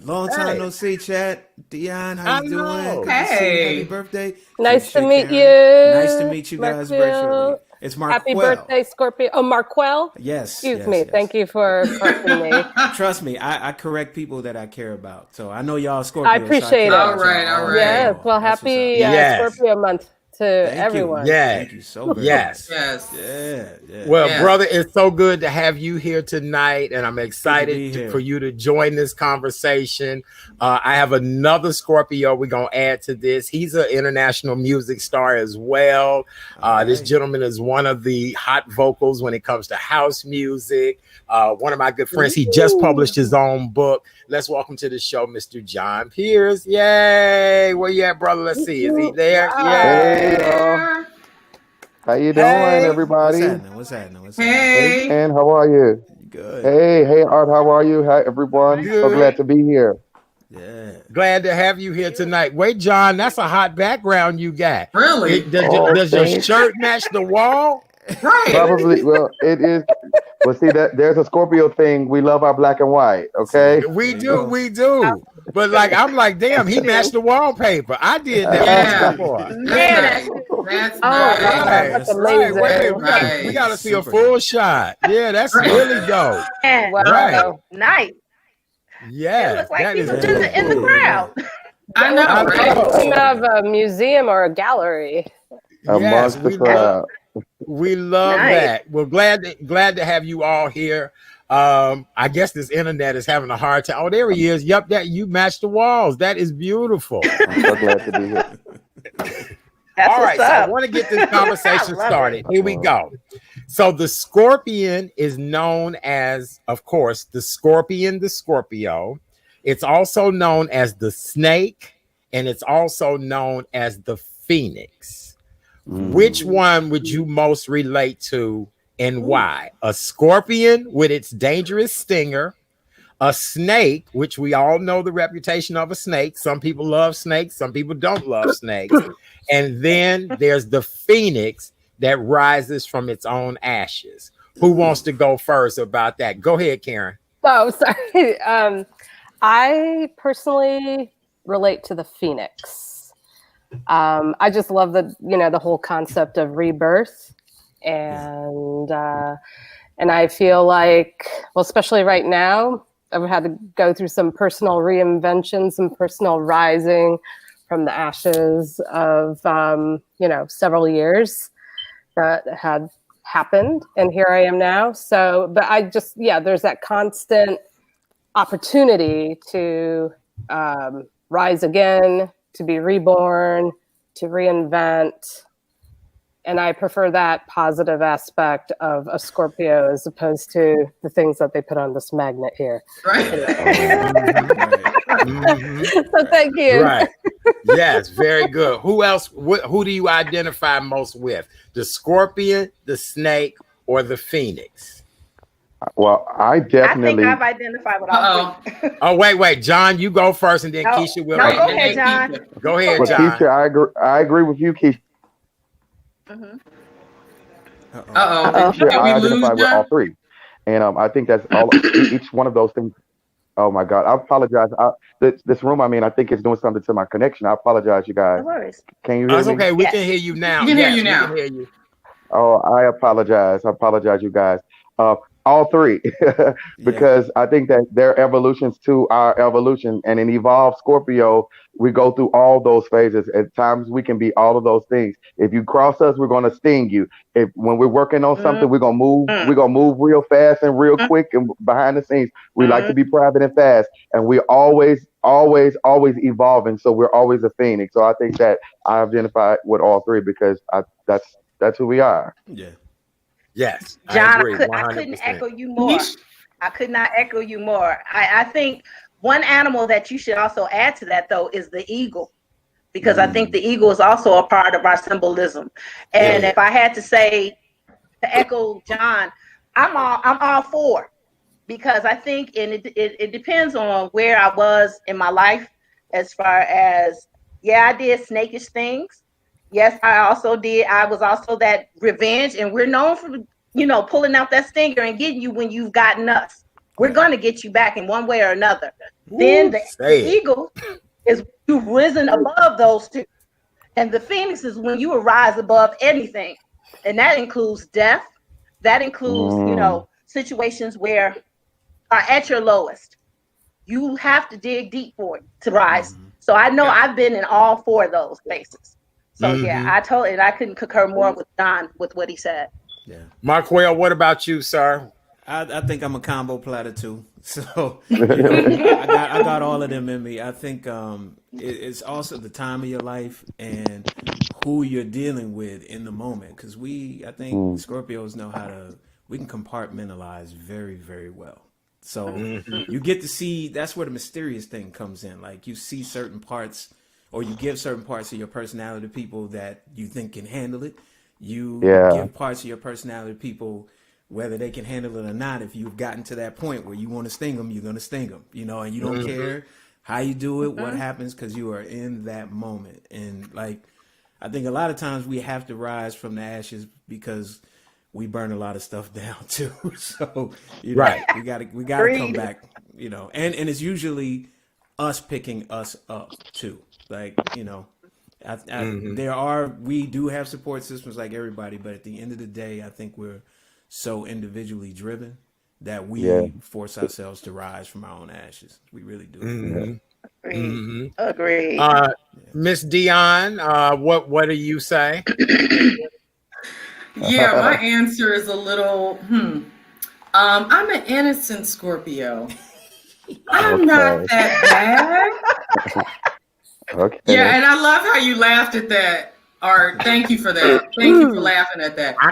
Long time no see, chat. Dion, how you doing? Hey, happy birthday. Nice to meet you. Nice to meet you guys virtually. It's Marquel. Happy birthday, Scorpio. Oh, Marquel? Yes. Excuse me. Yes. Thank you for correcting me. Trust me, I correct people that I care about. So I know y'all Scorpio. I appreciate it. All right. Yes. Well, happy Scorpio month to everyone. Thank you so very much. Yes. Yeah. Well, brother, it's so good to have you here tonight, and I'm excited for you to join this conversation. I have another Scorpio we're going to add to this. He's an international music star as well. This gentleman is one of the hot vocals when it comes to house music. One of my good friends, he just published his own book. Let's welcome to the show, Mr. John Pierce. Yay! Where you at, brother? Let's see. Is he there? Yay! Hey, how you doing, everybody? What's happening? Hey, and how are you? Good. Hey, Art, how are you? Hi, everyone. Good. So glad to be here. Yeah. Glad to have you here tonight. Wait, John, that's a hot background you got. Really? Does your shirt match the wall? Right. Probably. Well, it is. Well, see that there's a Scorpio thing. We love our black and white. Okay. We do. But like, I'm like, damn, he matched the wallpaper. I did that before. That's That's amazing. Wait, we gotta see a full shot. Yeah, that's really dope. Wow. Right. Nice. Yeah, It looks like that is people in the crowd. I know. Right? Of a museum or a gallery. Amongst the crowd. We love that. Well, glad to have you all here. I guess this internet is having a hard time. Oh, there he is. Yep, that you matched the walls. That is beautiful. I'm so glad to be here. All right, so I want to get this conversation started. Here we go. So the scorpion is known as, of course, the scorpion, the Scorpio. It's also known as the snake, and it's also known as the phoenix. Which one would you most relate to and why? A scorpion with its dangerous stinger, a snake, which we all know the reputation of a snake. Some people love snakes, some people don't love snakes. And then there's the phoenix that rises from its own ashes. Who wants to go first about that? Go ahead, Karen. Oh, sorry. I personally relate to the phoenix. I just love the whole concept of rebirth, and I feel like, well, especially right now, I've had to go through some personal reinvention, some personal rising from the ashes of several years that had happened, and here I am now. So, but I just there's that constant opportunity to rise again, to be reborn, to reinvent. And I prefer that positive aspect of a Scorpio as opposed to the things that they put on this magnet here. Right. So thank you. Right. Yes, very good. Who else? Who do you identify most with? The scorpion, the snake, or the phoenix? Well, I definitely. I think I've identified with all three. Oh, wait. John, you go first, and then Keisha will. No, go ahead, John. Go ahead, Well, John. Keisha, I agree with you, Keisha. I identify with all three, and I think that's all. Each one of those things. Oh my God, I apologize. This room, I think it's doing something to my connection. I apologize, you guys. No worries. Can you hear me? Okay, we can hear you now. We can hear you now. We can hear you. Oh, I apologize. You guys. All three, because I think that they're evolutions to our evolution, and in evolved Scorpio, we go through all those phases. At times, we can be all of those things. If you cross us, we're going to sting you. When we're working on something, we're gonna move. We're gonna move real fast and real quick, and behind the scenes, we like to be private and fast, and we're always evolving. So we're always a phoenix. So I think that I identify with all three because that's who we are. Yeah. Yes, John, I couldn't echo you more. I could not echo you more. I think one animal that you should also add to that, though, is the eagle, because I think the eagle is also a part of our symbolism. And if I had to say, to echo John, I'm all for, because I think, and it depends on where I was in my life, as far as, I did snakish things. Yes, I was also that revenge, and we're known for, pulling out that stinger and getting you when you've gotten us. We're going to get you back in one way or another. Then the eagle is you've risen above those two. And the phoenix is when you arise above anything. And that includes death. That includes, situations where are at your lowest. You have to dig deep for it to rise. So I know I've been in all four of those places. So I couldn't concur more with Don with what he said. Yeah. Marquel, what about you, sir? I think I'm a combo platter too. So I got all of them in me. I think it's also the time of your life and who you're dealing with in the moment. Because I think Scorpios know we can compartmentalize very, very well. So you get to see, that's where the mysterious thing comes in. Like you see certain parts, or you give certain parts of your personality to people that you think can handle it. You give parts of your personality to people, whether they can handle it or not. If you've gotten to that point where you want to sting them, you're going to sting them, and you don't care how you do it, what happens, because you are in that moment. And like, I think a lot of times we have to rise from the ashes because we burn a lot of stuff down too. So you know, we gotta come back, you know, and it's usually us picking us up too. Like, you know, we do have support systems like everybody, but at the end of the day, I think we're so individually driven that we force ourselves to rise from our own ashes. We really do. Agree. Miss Dion, what do you say? Yeah, my answer is a little, I'm an innocent Scorpio. I'm not that bad. Okay. Yeah, and I love how you laughed at that. Art, thank you for that. Thank you for laughing at that. I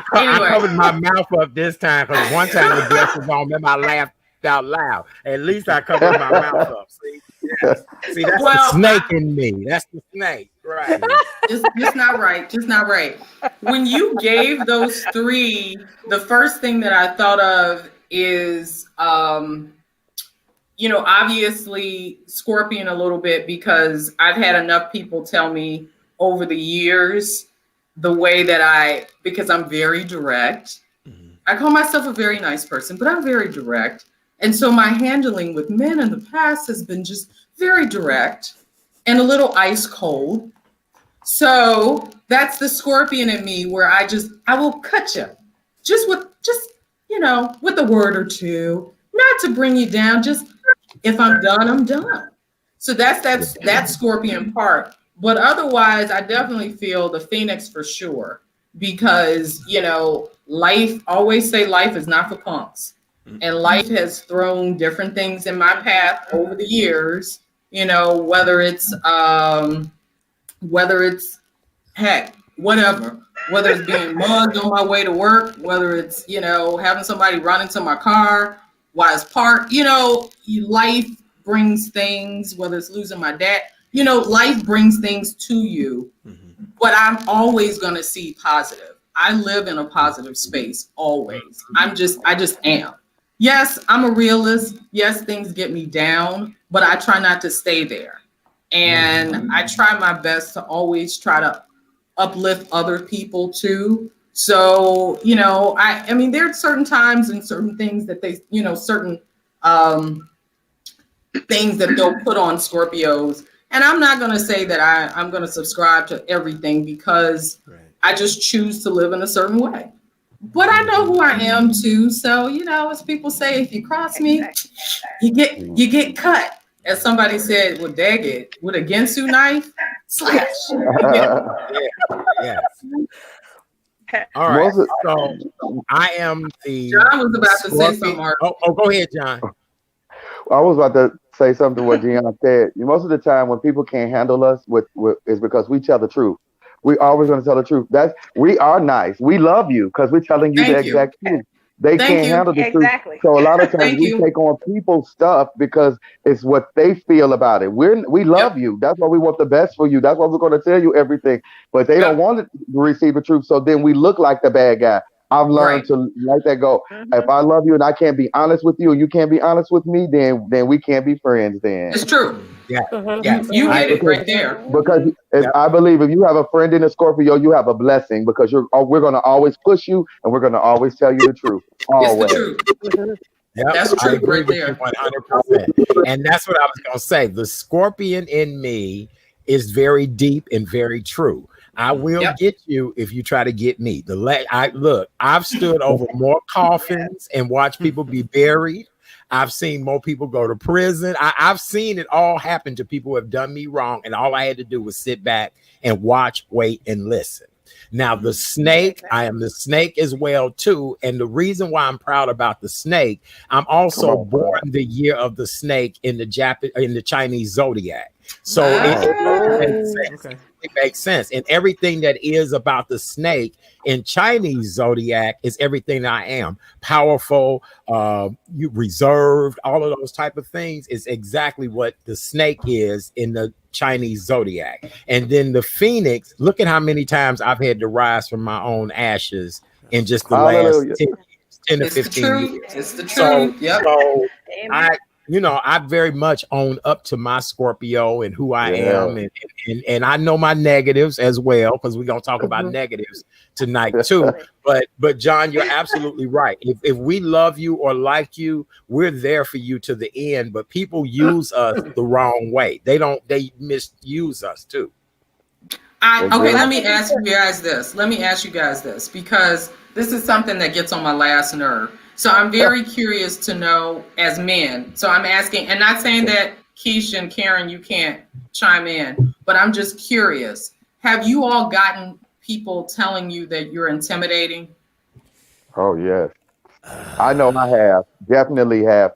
covered my mouth up this time because one time the guest was on, remember I laughed out loud. At least I covered my mouth up. See, that's the snake in me. That's the snake, right? Just not right. Just not right. When you gave those three, the first thing that I thought of is, you know, obviously Scorpion a little bit, because I've had enough people tell me over the years the way that because I'm very direct. I call myself a very nice person, but I'm very direct. And so my handling with men in the past has been just very direct and a little ice cold. So that's the Scorpion in me, where I will cut you you know, with a word or two, not to bring you down. Just if I'm done, I'm done. So that's that Scorpion part. But otherwise, I definitely feel the Phoenix for sure, because, you know, always say life is not for punks. And life has thrown different things in my path over the years, you know, whether it's heck, whatever, whether it's being mugged on my way to work, whether it's, you know, having somebody run into my car while it's parked, you know, life brings things, whether it's losing my dad, you know, life brings things to you, but I'm always going to see positive. I live in a positive space always. I just am. Yes, I'm a realist. Yes, things get me down, but I try not to stay there. And I try my best to always try to uplift other people too. So, you know, I mean, there are certain times and certain things that they, you know, certain things that they'll put on Scorpios. And I'm not going to say that I'm going to subscribe to everything, because I just choose to live in a certain way. But I know who I am too. So, you know, as people say, if you cross me, you get cut. As somebody said, well, dag it, with a Gensu knife, slash. Yeah. All right. So I am the. John was about to say something. Oh, go ahead, John. I was about to say something to what Gian said. Most of the time when people can't handle us is because we tell the truth. We always going to tell the truth. We are nice. We love you because we're telling you the exact truth. They can't handle the truth. So a lot of times we take on people's stuff because it's what they feel about it. We love you. That's why we want the best for you. That's why we're going to tell you everything. But they don't want to receive the truth. So then we look like the bad guy. I've learned to let that go. If I love you and I can't be honest with you and you can't be honest with me, then we can't be friends then. It's true. Yeah. You hit it right there. Because I believe if you have a friend in a Scorpio, you have a blessing, because we're going to always push you and we're going to always tell you the truth. Always. It's the truth. Yep, that's true right there. 100%. And that's what I was going to say. The Scorpion in me is very deep and very true. I will get you if you try to get me. I've stood over more coffins and watched people be buried. I've seen more people go to prison. I've seen it all happen to people who have done me wrong, and all I had to do was sit back and watch, wait, and listen. Now, the snake, I am the snake as well, too. And the reason why I'm proud about the snake, I'm also born the year of the snake in the Chinese zodiac. So it makes sense. And everything that is about the snake in Chinese zodiac is everything I am. Powerful, reserved, all of those type of things is exactly what the snake is in the Chinese zodiac. And then the phoenix, look at how many times I've had to rise from my own ashes in just the last 10 to 15 years. It's the truth. So you know, I very much own up to my Scorpio and who I am, and I know my negatives as well, because we're gonna talk about negatives tonight too. But John, you're absolutely right. If we love you or like you, we're there for you to the end. But people use us the wrong way. They misuse us too. Okay, let me ask you guys this, because this is something that gets on my last nerve. So I'm very curious to know, as men. So I'm asking, and not saying that Keisha and Karen, you can't chime in, but I'm just curious. Have you all gotten people telling you that you're intimidating? Oh, yes. I know I have. Definitely have.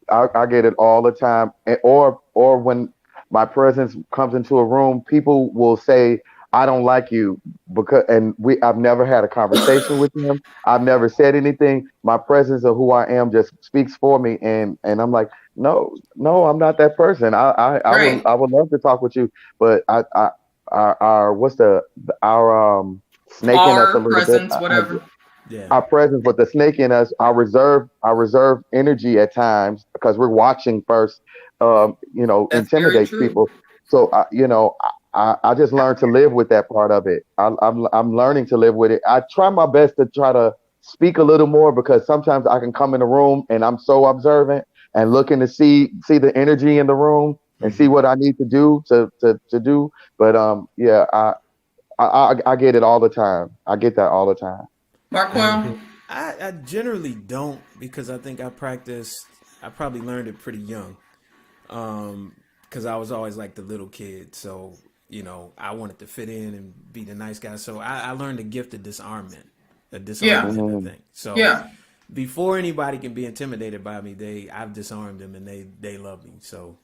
I get it all the time. Or when my presence comes into a room, people will say, I don't like you, because I've never had a conversation with him. I've never said anything. My presence of who I am just speaks for me, and I'm like, no, I'm not that person. I would love to talk with you, but our snake in us a little presence, bit. whatever. Our presence, but the snake in us, our reserve energy at times, because we're watching first, intimidates people. So I just learned to live with that part of it. I'm learning to live with it. I try my best to try to speak a little more, because sometimes I can come in the room and I'm so observant and looking to see the energy in the room and see what I need to do to do. But I get it all the time. I get that all the time. Marquel? I generally don't, because I think I probably learned it pretty young. Because I was always like the little kid. So, I wanted to fit in and be the nice guy. So I learned the gift of disarmment, I think. So before anybody can be intimidated by me, I've disarmed them and they love me. So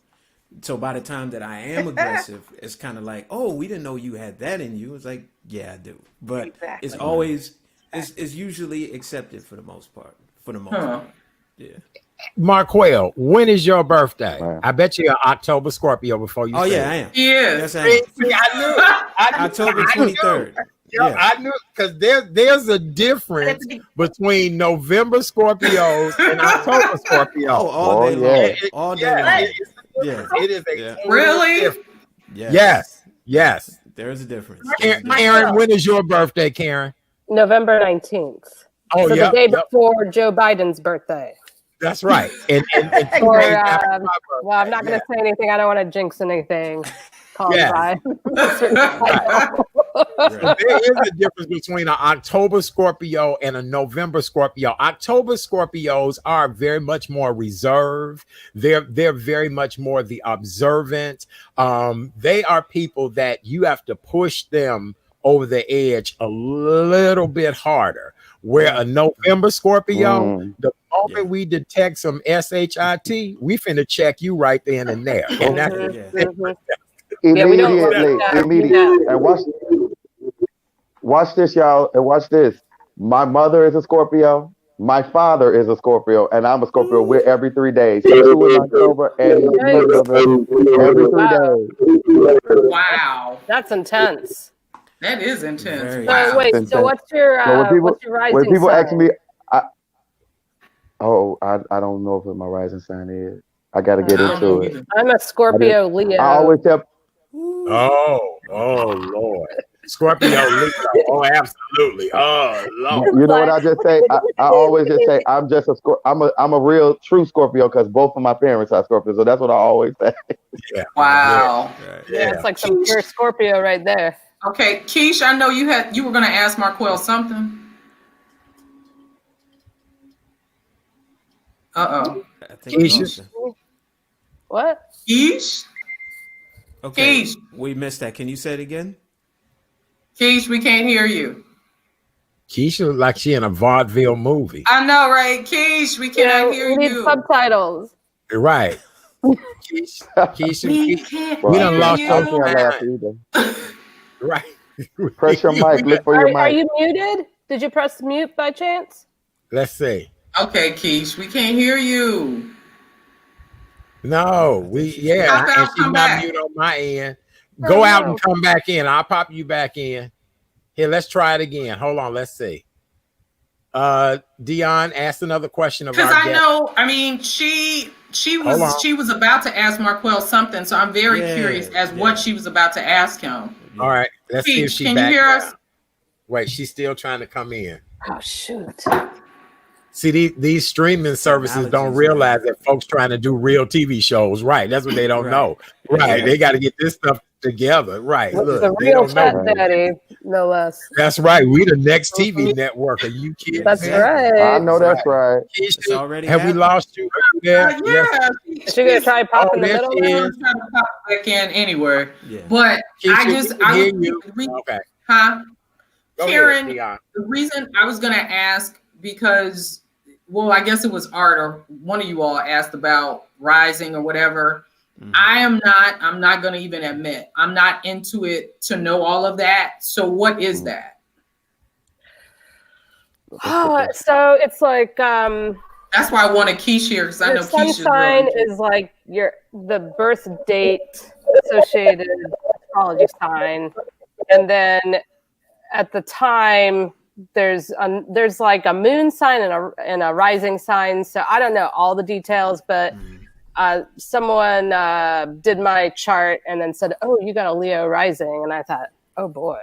by the time that I am aggressive, it's kind of like, oh, we didn't know you had that in you. It's like, yeah, I do. But it's always, it's usually accepted for the most part. Yeah. Marquel, when is your birthday? Wow. I bet you're October Scorpio before you. Oh yeah, I am. Yes, I am. I knew. October 23rd. Yeah, I knew, because there's a difference between November Scorpios and October Scorpios. Oh, all day long. All day long. Yeah, it is a really difference. Yes. There is a difference. Karen, when is your birthday, Karen? November 19th. Oh, so the day before Joe Biden's birthday. That's right. And well, I'm not going to say anything. I don't want to jinx anything. There is a difference between an October Scorpio and a November Scorpio. October Scorpios are very much more reserved. They're very much more the observant. They are people that you have to push them over the edge a little bit harder. Where a November Scorpio, the moment we detect some SHIT, we finna check you right then and there. And that's immediately. And watch this, y'all. And watch this. My mother is a Scorpio. My father is a Scorpio, and I'm a Scorpio. We're every 3 days. So 2 in October and every 3 days. Wow, that's intense. That is intense. So wait, so what's your rising when people sign? ask me, I don't know what my rising sign is. I got to get into it. I'm a Scorpio Leo. I always tell. Oh Lord, Scorpio Leo. Oh, absolutely. Oh Lord. You know what I just say? I always just say I'm just I'm a real true Scorpio, because both of my parents are Scorpio, so that's what I always say. Yeah. Wow. Yeah, it's like some pure Scorpio right there. Okay, Keish, I know you were going to ask Marquel something. Uh-oh. Keish. What? Keish? Okay, Keish. We missed that. Can you say it again? Keish, we can't hear you. Keisha looks like she in a vaudeville movie. I know, right? Keish, we cannot hear you. We need subtitles. Right. Keisha, we done lost your right. Press your mic. Look for your mic. Are you muted? Did you press mute by chance? Let's see. Okay, Keish, we can't hear you. No, and she's not mute on my end. Go out and come back in. I'll pop you back in. Here, let's try it again. Hold on, let's see. Dion asked another question of because our I guest. know. I mean, she was about to ask Marquel something, so I'm very curious as what she was about to ask him. All right, let's see if she can you hear us? Wait, she's still trying to come in. Oh shoot. See, these streaming services don't realize that folks trying to do real TV shows. Right. That's what they don't know. Right. They got to get this stuff together. Right. Look, the real chat daddy, no less. That's right. We the next TV network. Are you kidding? That's right. I know that's right. It's already have we lost you? Yeah. She's gonna try to pop in the middle. I'm trying to pop back in anywhere. Yeah. But hear you. Okay. Huh? Go Karen, ahead, the reason I was gonna ask because, well, I guess it was Art or one of you all asked about rising or whatever. Mm-hmm. I'm not going to even admit, I'm not into it to know all of that. So what is that? So it's like, that's why I wanted Keish here, because I know sun Keish sign is like the birth date associated astrology sign. And then at the time, there's like a moon sign and a rising sign. So I don't know all the details, but someone did my chart and then said, "Oh, you got a Leo rising," and I thought, "Oh boy,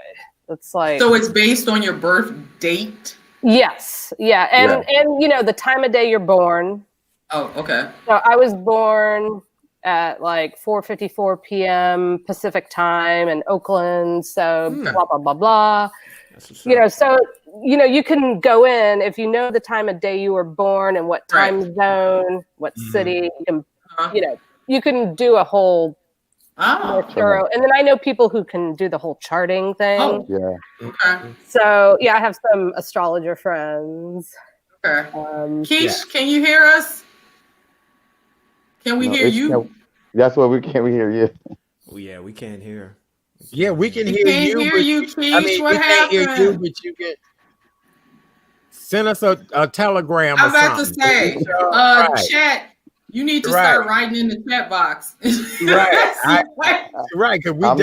that's like." So it's based on your birth date. Yes, yeah, and you know the time of day you're born. Oh, okay. So I was born at like 4:54 p.m. Pacific time in Oakland. So blah blah blah blah. You know, so you know, you can go in if you know the time of day you were born and what time zone, what city. You can, you know, you can do a whole more thorough. And then I know people who can do the whole charting thing. Oh, yeah. Okay. So yeah, I have some astrologer friends. Okay. Keish, can you hear us? Can we hear you? That's what we can't. We hear you. Oh yeah, we can't hear. Yeah, we can hear you. Keish. I mean, what happened? We can't hear you, but you can send us a telegram. I'm about to say, chat. You need to start writing in the chat box. Right, right. Because we I'm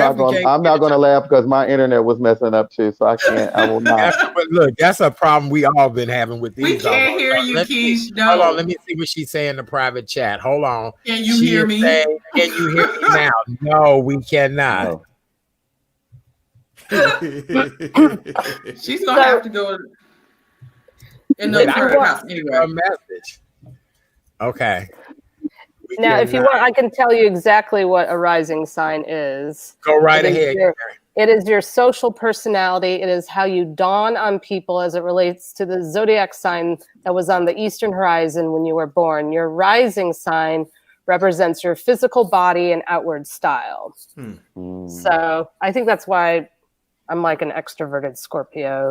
not going to laugh because my internet was messing up too, so I can't. I will not. But look, that's a problem we all been having with these. We can't hear you, Keish. No. Hold on, let me see what she's saying in the private chat. Hold on. Can you hear me? Saying, can you hear me now? No, we cannot. No. She's gonna have to go in the house anyway. A message. Okay. Now, if you want, I can tell you exactly what a rising sign is. Go right ahead. It is your social personality. It is how you dawn on people as it relates to the zodiac sign that was on the eastern horizon when you were born. Your rising sign represents your physical body and outward style. So I think that's why I'm like an extroverted Scorpio.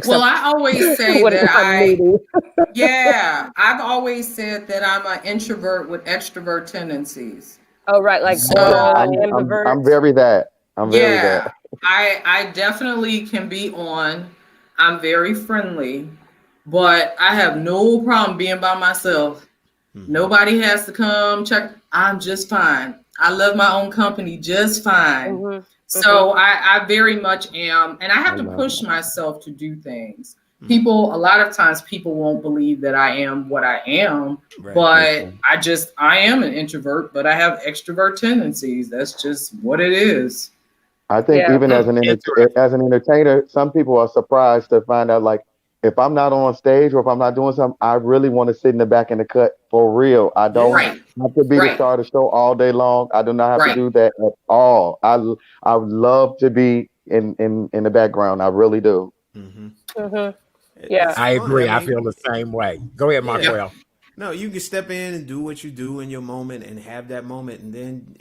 Well, I always say that I've always said that I'm an introvert with extrovert tendencies. Oh, right. Like, I'm very that. I'm very that. I definitely can be on. I'm very friendly, but I have no problem being by myself. Nobody has to come check. I'm just fine. I love my own company just fine. So I very much am, and I have to push myself to do things. A lot of times people won't believe that I am what I am, but I am an introvert, but I have extrovert tendencies. That's just what it is. I think even as an entertainer, some people are surprised to find out, like, if I'm not on stage or if I'm not doing something, I really want to sit in the back in the cut for real. I don't have to be the star of the show all day long. I do not have to do that at all. I would love to be in the background. I really do. Yeah, I agree. I feel the same way. Go ahead, Marquel. No, you can step in and do what you do in your moment and have that moment, and then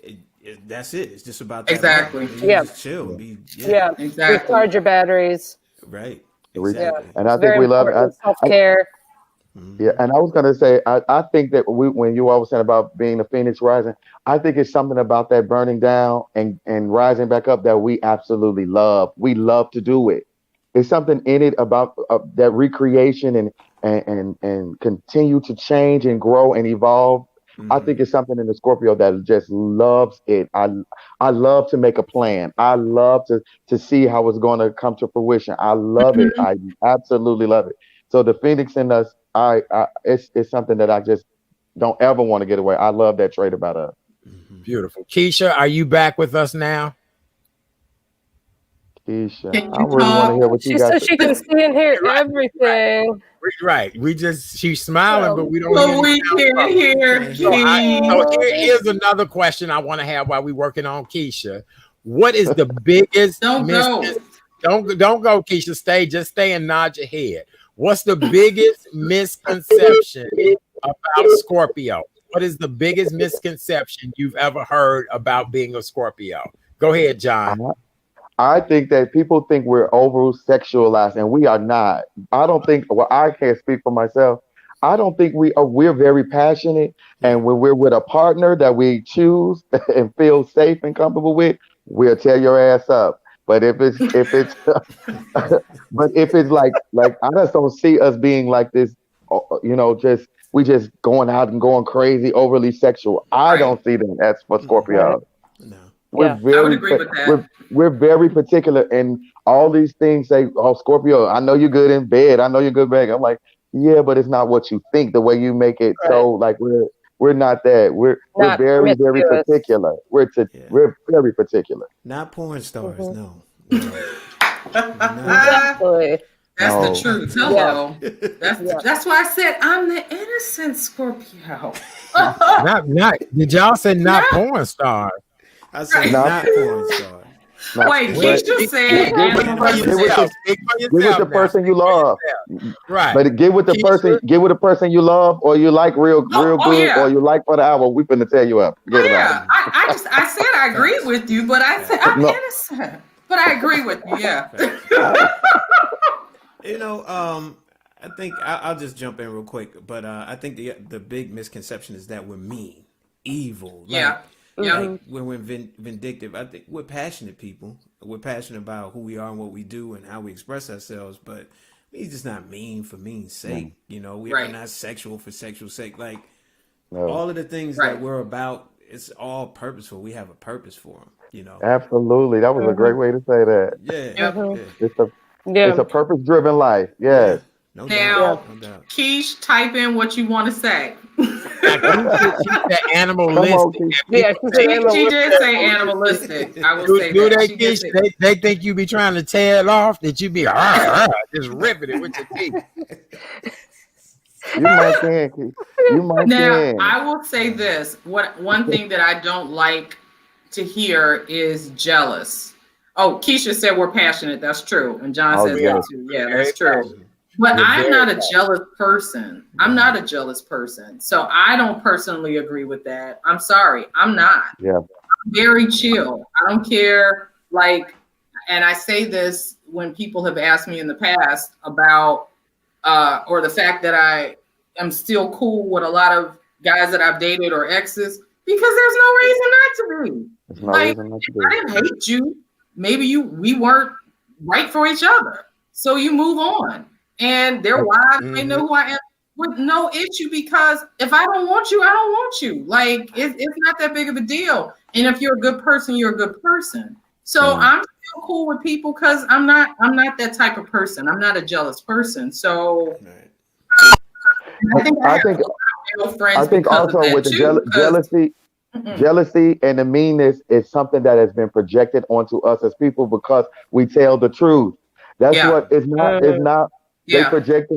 that's it. It's just about that exactly. Just chill. Exactly. Recharge your batteries. Right. Exactly. And I think we love self-care. Yeah, and I was going to say, I think that when you all were saying about being a phoenix rising, I think it's something about that burning down and rising back up that we absolutely love. We love to do it. There's something in it about that recreation and continue to change and grow and evolve. I think it's something in the Scorpio that just loves it. I love to make a plan. I love to see how it's going to come to fruition. I love it. I absolutely love it. So the Phoenix in us, it's something that I just don't ever want to get away. I love that trait about us. Beautiful. Keisha, are you back with us now? Keisha, I really want to hear what you got. So she can see and hear everything. Right. She's smiling, but we don't hear. So here's another question I want to have while we're working on Keisha. What is the biggest Don't go, Keisha. Stay and nod your head. What's the biggest misconception about Scorpio? What is the biggest misconception you've ever heard about being a Scorpio? Go ahead, John. I think that people think we're over sexualized, and we are not. I don't think. Well, I can't speak for myself. I don't think we are. We're very passionate, and when we're with a partner that we choose and feel safe and comfortable with, we'll tear your ass up. But if it's like I just don't see us being like this. We just going out and going crazy, overly sexual. I don't see that. That's for Scorpio. No. I would agree with that. We're very particular, and all these things say, "Oh, Scorpio, I know you're good in bed. I know you're good back." I'm like, yeah, but it's not what you think. The way you make it, so like we're not that. We're very particular. We're very particular. Not porn stars, no. Exactly. That's the truth. Hello. That's why I said I'm the innocent Scorpio. not. Did y'all say not porn star? I said not porn star. Wait, Keisha said get with the person you love. Right. But get with the person you love, or you like real good, or you like for the hour. We finna tear you up. Forget about it. I said I agree with you, but I said I'm innocent. But I agree with you, yeah. I think I'll just jump in real quick, but I think the big misconception is that we're mean, evil. Like when we're vindictive. I think we're passionate people. We're passionate about who we are and what we do and how we express ourselves, but we're just not mean for mean's sake. We're not sexual for sexual sake. Like all of the things that we're about, it's all purposeful. We have a purpose for them. Absolutely. That was a great way to say that. Yeah. It's a purpose-driven life. Yes. No doubt. Keish, type in what you want to say. She's animalistic. She did say animalistic. I will say that. They think you be trying to tear it off, that you be just ripping it with your teeth. You might can. Now, I will say this. One thing that I don't like to hear is jealous. Oh, Keisha said we're passionate. That's true. And John says that too. Yeah, that's true. But I'm not a jealous person. I'm not a jealous person. So I don't personally agree with that. I'm sorry. I'm not. Yeah. I'm very chill. I don't care. And I say this when people have asked me in the past about, or the fact that I am still cool with a lot of guys that I've dated or exes, because there's no reason not to be. I didn't hate you. Maybe we weren't right for each other. So you move on. And their wives, they know who I am with no issue, because if I don't want you, I don't want you. It's not that big of a deal. And if you're a good person, you're a good person. So I'm still cool with people because I'm not that type of person. I'm not a jealous person. So I think also with the jealousy and the meanness is something that has been projected onto us as people because we tell the truth. That's what it's not. It's not. They project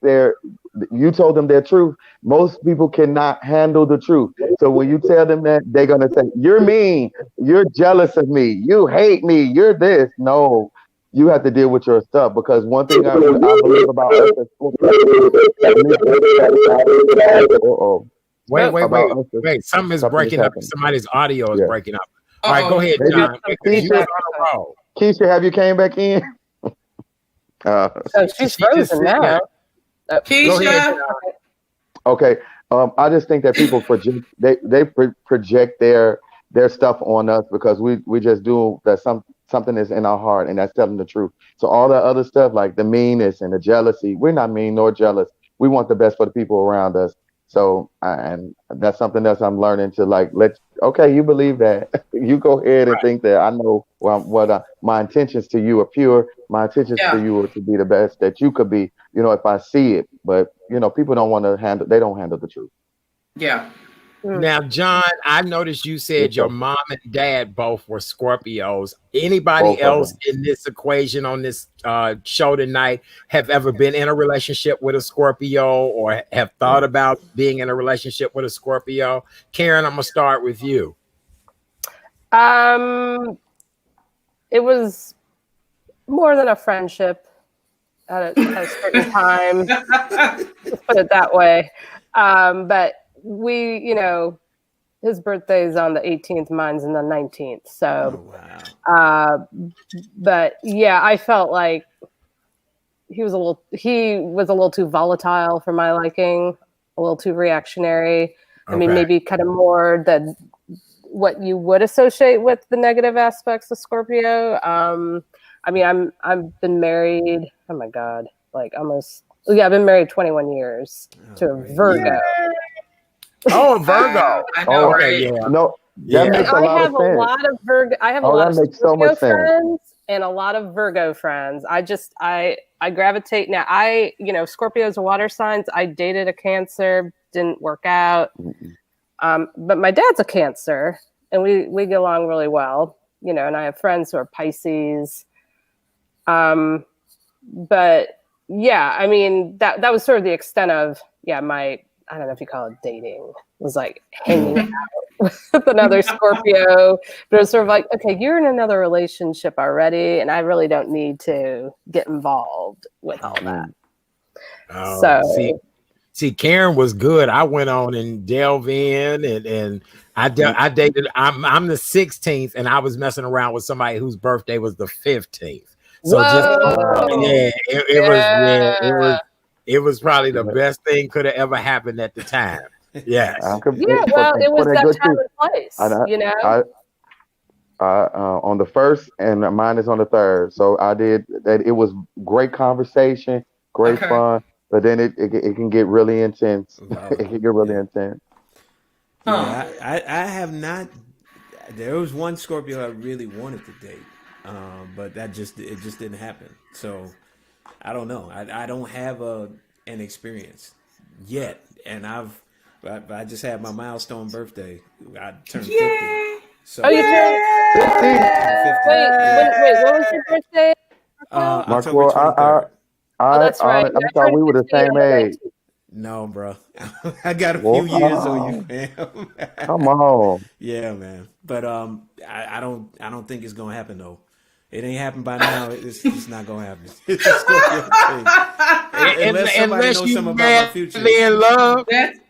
their. You told them their truth. Most people cannot handle the truth. So when you tell them that, they're gonna say, "You're mean. You're jealous of me. You hate me. You're this." No, you have to deal with your stuff, because one thing I believe about us is Wait. Something is breaking up. Somebody's audio is breaking up. All right, go ahead, John. Keisha, have you came back in? So she's frozen now. Keisha. Okay. I just think that people project project their stuff on us because we just do that. Something is in our heart, and that's telling the truth. So all that other stuff, like the meanness and the jealousy, we're not mean nor jealous. We want the best for the people around us. So, and that's something else I'm learning to like. Okay, you believe that, you go ahead and think that I know my intentions to you are pure. My intentions to you are to be the best that you could be. If I see it, but people don't want to handle. They don't handle the truth. Yeah. Now, John, I noticed you said your mom and dad both were Scorpios. Anybody else in this equation on this show tonight have ever been in a relationship with a Scorpio or have thought about being in a relationship with a Scorpio? Karen, I'm gonna start with you. It was more than a friendship at a certain time. Let's put it that way. But we, his birthday's on the 18th, mine's in the 19th. So, but yeah, I felt like he was a little too volatile for my liking, a little too reactionary. I mean, maybe kind of more than what you would associate with the negative aspects of Scorpio. I mean, I've been married. Oh my God, like almost. Yeah, I've been married 21 years to a Virgo. Yeah. Oh, Virgo. I know, right? Yeah. No, that makes a lot of sense. A lot of Virgo. I have a lot of Scorpio friends and a lot of Virgo friends. I gravitate now. Scorpio's water signs. I dated a Cancer, didn't work out. But my dad's a Cancer, and we get along really well. And I have friends who are Pisces. But yeah, I mean that was sort of the extent of I don't know if you call it dating. It was like hanging out with another Scorpio. But it was sort of like, okay, you're in another relationship already, and I really don't need to get involved with all that. So see, Karen was good. I went on and delve in, and I dated. I'm the 16th, and I was messing around with somebody whose birthday was the 15th. So it was probably the best thing could have ever happened at the time. Yes. It was that time and place. On the 1st, and mine is on the 3rd. So I did that. It was great conversation, great fun, but then it can get really intense. It can get really intense. I have not. There was one Scorpio I really wanted to date, but it just didn't happen. So I don't know. I don't have an experience yet, and I just had my milestone birthday. I turned 50. So you turned 50? Wait, what was your birthday? October 23rd. That's right. I thought we were the same age. No, bro. I got a few years on you, fam. Come on. Yeah, man. But I don't think it's gonna happen though. It ain't happened by now. It's just not gonna happen. It's just gonna be unless somebody knows something about my future. In love.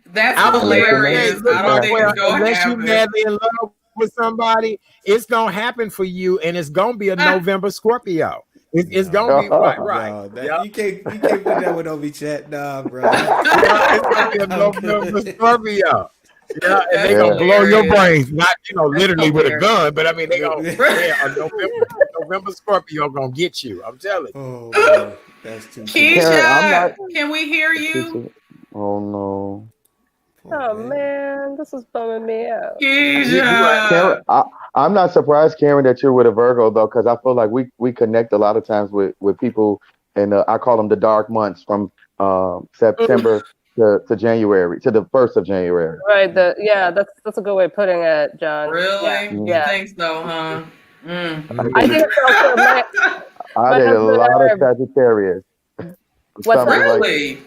That's hilarious. I don't think it's gonna unless happen. you madly in love with somebody, it's gonna happen for you, and it's gonna be a November Scorpio. It's gonna be right. No, you can't put that one on me, chat. Nah, bro. It's gonna be a November Scorpio. Yeah, and they gonna blow your brains, not literally with a gun, but I mean they gonna a November Scorpio gonna get you. I'm telling you. Oh, that's too. Keisha, can we hear you? Oh no. Oh man, this is bumming me out. Keisha. I'm not surprised, Karen, that you're with a Virgo though, because I feel like we connect a lot of times with people, and I call them the dark months from September to January, to the 1st of January. Right. That's a good way of putting it, John. Really? Yeah. You think so, huh? I think it's also I did a lot of Sagittarius. What's really?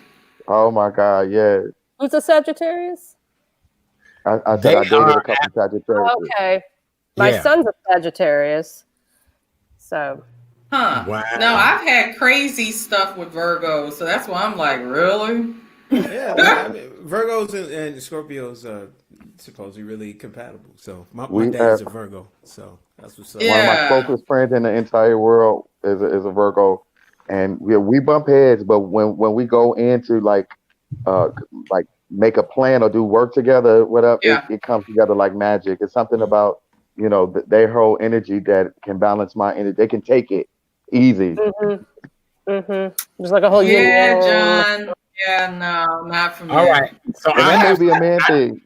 Oh my God, yeah. Who's a Sagittarius? I said I dated a couple Sagittarius. Okay. My son's a Sagittarius. So. Huh. Wow. No, I've had crazy stuff with Virgos, so that's why I'm like, really? Yeah, I mean, Virgos and Scorpios are supposedly really compatible. So my dad's a Virgo, so that's what's up. One of my closest friends in the entire world is a Virgo, and we bump heads. But when we go into like make a plan or do work together, whatever, it comes together like magic. It's something about their whole energy that can balance my energy. They can take it easy. Just like a whole John. Yeah, no, not for me. All right. So that may be a man thing.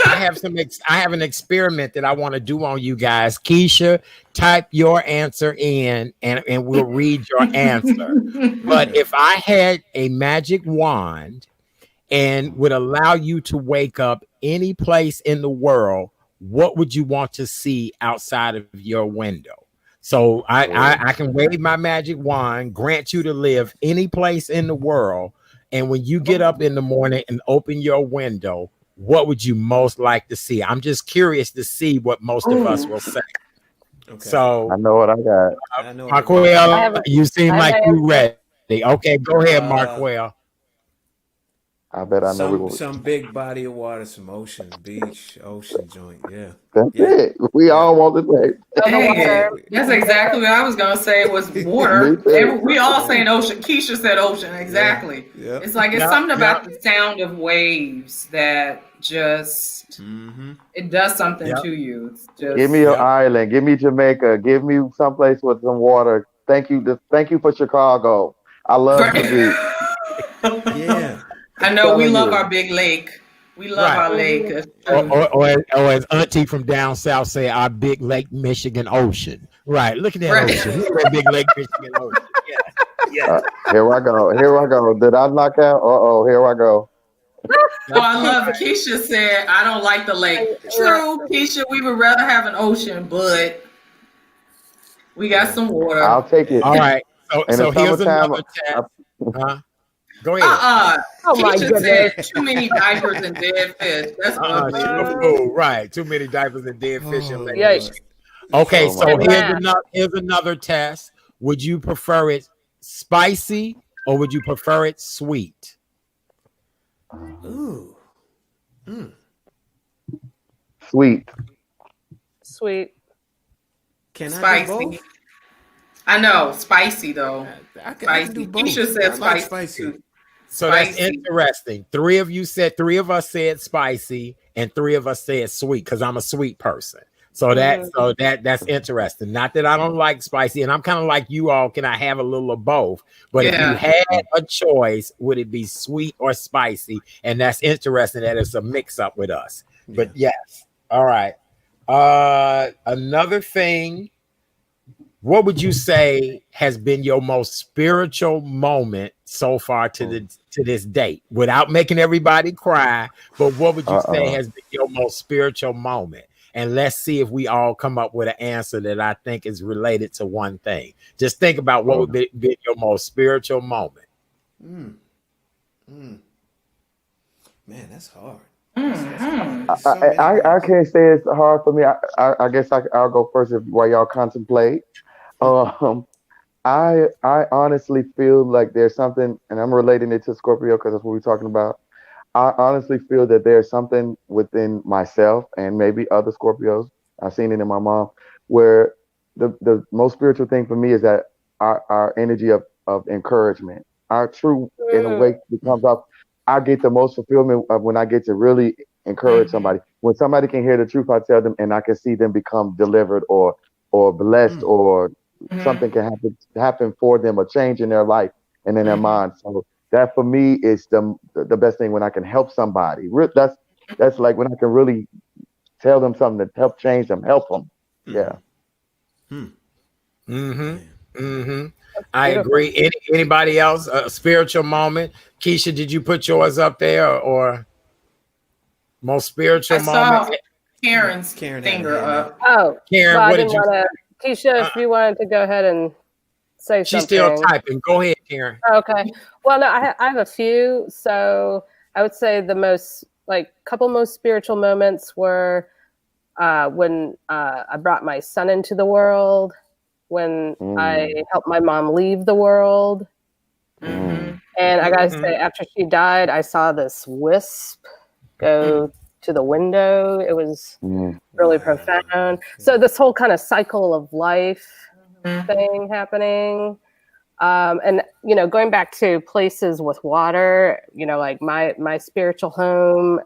I have an experiment that I want to do on you guys. Keisha, type your answer in and we'll read your answer. But if I had a magic wand and would allow you to wake up any place in the world, what would you want to see outside of your window? So I can wave my magic wand, grant you to live any place in the world. And when you get up in the morning and open your window, what would you most like to see? I'm just curious to see what most of us will say. Okay. So I know what I got. Marquel, you seem like you ready. Okay, go ahead, Marquel. I bet I know some big body of water, some ocean, beach, ocean joint. Yeah. That's it. We all want the same. Hey, that's exactly what I was gonna say was water. We all saying ocean. Keisha said ocean. Exactly. Yeah. It's like it's something about the sound of waves that just it does something to you. It's just, give me an island. Give me Jamaica. Give me someplace with some water. Thank you. Thank you for Chicago. I love the beach. Yeah. I know we love our big lake. We love our lake. Or as Auntie from down south say, our big Lake Michigan Ocean. Right. Look at that ocean. Look at that big Lake Michigan Ocean. Yeah. Here I go. Did I knock out? Here I go. Oh, I love Keisha said, I don't like the lake. True, Keisha, we would rather have an ocean, but we got some water. I'll take it. All right. So here's another test. Go ahead. Oh my goodness. Too many diapers and dead fish. That's right. Too many diapers and dead fish. Okay, so here's another test. Would you prefer it spicy or would you prefer it sweet? Ooh. Sweet. Can spicy. I do both? I know, spicy though. I can do both. Keisha said like spicy. So that's interesting. Three of us said spicy, and 3 of us said sweet because I'm a sweet person. So that's interesting. Not that I don't like spicy, and I'm kind of like you all. Can I have a little of both? But if you had a choice, would it be sweet or spicy? And that's interesting that it's a mix up with us. Yeah. But yes, all right. Another thing. What would you say has been your most spiritual moment so far to this date, without making everybody cry? But what would you say has been your most spiritual moment? And let's see if we all come up with an answer that I think is related to one thing. Just think about what would be your most spiritual moment. Man, that's hard. I can't say it's hard for me. I guess I'll go first while y'all contemplate. I honestly feel like there's something, and I'm relating it to Scorpio because that's what we're talking about. I honestly feel that there's something within myself and maybe other Scorpios. I've seen it in my mom, where the most spiritual thing for me is that our energy of encouragement, our true, in a way, comes off. I get the most fulfillment of when I get to really encourage somebody. When somebody can hear the truth, I tell them, and I can see them become delivered or blessed, or something can happen for them, a change in their life and in their mind. So that for me is the best thing, when I can help somebody. That's like when I can really tell them something to help change them, help them. Yeah. I agree. Anybody else? A spiritual moment? Keisha, did you put yours up there, or most spiritual moment? Karen's finger up. Oh, Karen, well, what did you? Keisha, if you wanted to go ahead and say She's something. still typing. Go ahead, Karen. Okay. Well, no, I have a few. So I would say the most spiritual moments were when I brought my son into the world, when I helped my mom leave the world. And I gotta say, after she died, I saw this wisp go to the window. It was really profound. So this whole kind of cycle of life thing happening. And, going back to places with water, like my spiritual home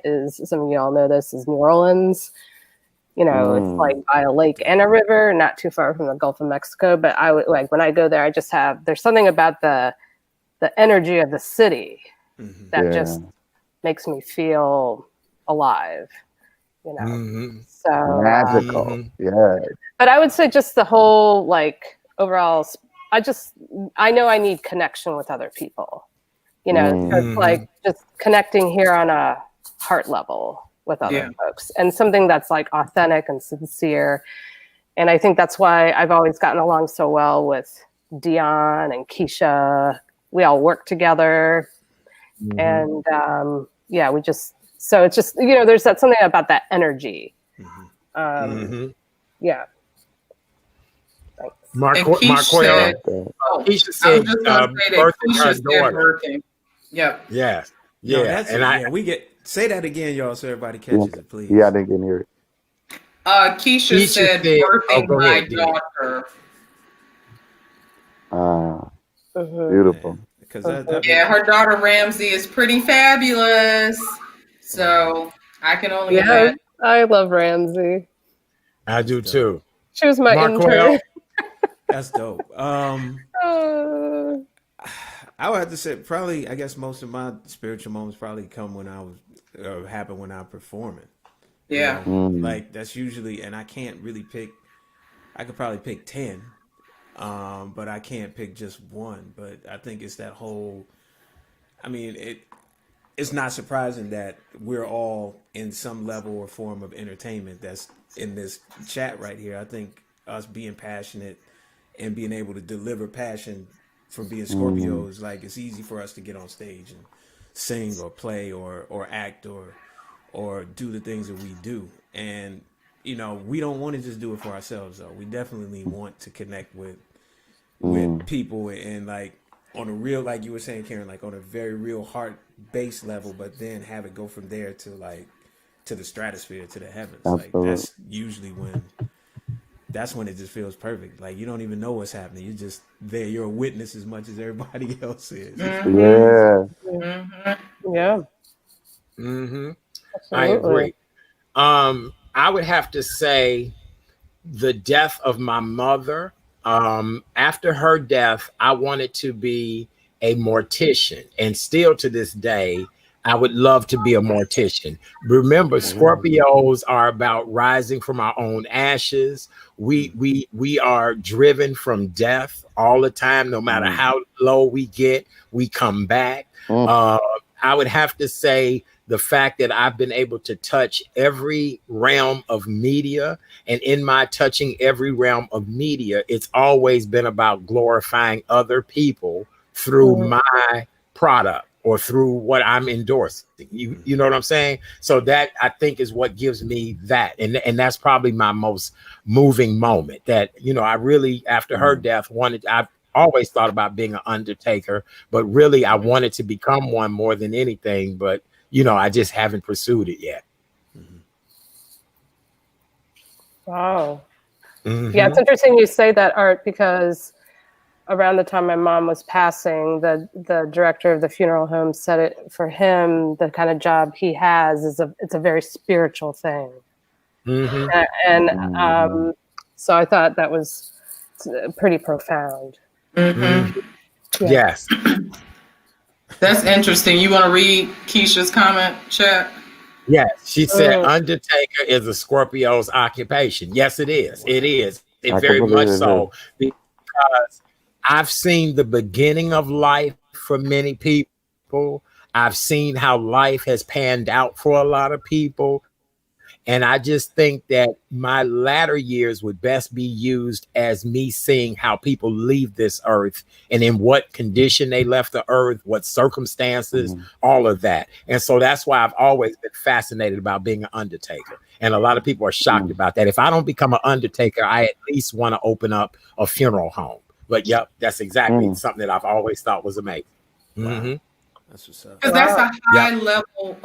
is, some of y'all know this, is New Orleans. It's like by a lake and a river, not too far from the Gulf of Mexico. But when I go there, there's something about the the energy of the city that just makes me feel alive, you know. So magical. Yeah. But I would say just the whole like overall, I know I need connection with other people, you know. So it's like just connecting here on a heart level with other folks, and something that's like authentic and sincere. And I think that's why I've always gotten along so well with Dion and Keisha. We all work together. And we just, so it's just, you know, there's that something about that energy. Yeah. Thanks. Keisha said, Keisha said working. Yep. Yes. Yeah. No, we get, say that again, y'all, so everybody catches it, please. Yeah, I didn't hear it. Keisha said birthing my daughter. Beautiful. Her daughter Ramsey is pretty fabulous. So I can only imagine. I love Ramsey. I do too. She was my intern. That's dope. I would have to say probably, I guess most of my spiritual moments probably come when I was happen when I'm performing. Yeah. You know? Like that's usually, and I can't really pick. I could probably pick 10. But I can't pick just one. But I think it's that whole. I mean, it's not surprising that we're all in some level or form of entertainment that's in this chat right here. I think us being passionate and being able to deliver passion from being Scorpios, like it's easy for us to get on stage and sing or play or act or do the things that we do. And you know, we don't want to just do it for ourselves, though. We definitely want to connect with people and like on a real, like you were saying, Karen, like on a very real heart-based level, but then have it go from there to like to the stratosphere, to the heavens. Absolutely. Like that's usually that's when it just feels perfect. Like you don't even know what's happening. You're just there. You're a witness as much as everybody else is. Yeah. Yeah. I agree. I would have to say the death of my mother. After her death, I wanted to be a mortician, and still to this day, I would love to be a mortician. Remember, Scorpios are about rising from our own ashes. We are driven from death all the time. No matter how low we get, we come back. I would have to say the fact that I've been able to touch every realm of media, and in my touching every realm of media, it's always been about glorifying other people through my product or through what I'm endorsing. You know what I'm saying? So that I think is what gives me that. And that's probably my most moving moment, that, you know, I really, after her death, I've always thought about being an undertaker, but really I wanted to become one more than anything. But, you know, I just haven't pursued it yet. Wow. Yeah, it's interesting you say that, Art, because around the time my mom was passing, the director of the funeral home said it for him, the kind of job he has it's a very spiritual thing. And so I thought that was pretty profound. Yes. That's interesting. You want to read Keisha's comment, chat? Yes, she said undertaker is a Scorpio's occupation. Yes, it is. It is. It very much so. Because I've seen the beginning of life for many people. I've seen how life has panned out for a lot of people. And I just think that my latter years would best be used as me seeing how people leave this earth and in what condition they left the earth, what circumstances, all of that. And so that's why I've always been fascinated about being an undertaker. And a lot of people are shocked about that. If I don't become an undertaker, I at least want to open up a funeral home. But yep, that's exactly something that I've always thought was amazing. Wow. That's what's up. Because that's a high level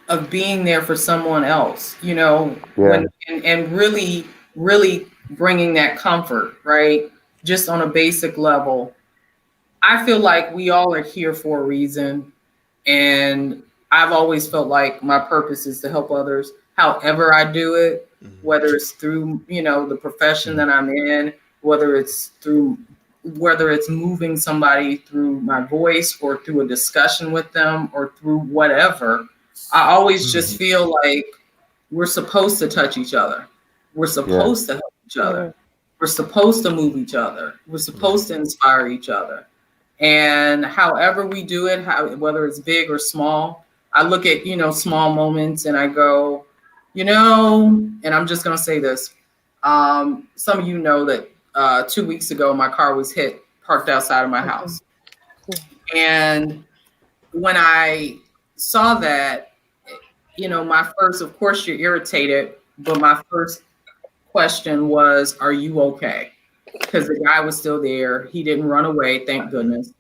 of being there for someone else, you know, and really, really bringing that comfort, right? Just on a basic level. I feel like we all are here for a reason. And I've always felt like my purpose is to help others however I do it, whether it's through, you know, the profession that I'm in, whether it's through whether it's moving somebody through my voice or through a discussion with them or through whatever, I always just feel like we're supposed to touch each other. We're supposed to help each other. We're supposed to move each other. We're supposed to inspire each other. And however we do it, whether it's big or small, I look at, small moments and I go, and I'm just going to say this. Some of you know that 2 weeks ago, my car was parked outside of my house. And when I saw that, my first, of course, you're irritated, but my first question was, are you okay? Because the guy was still there. He didn't run away, thank goodness.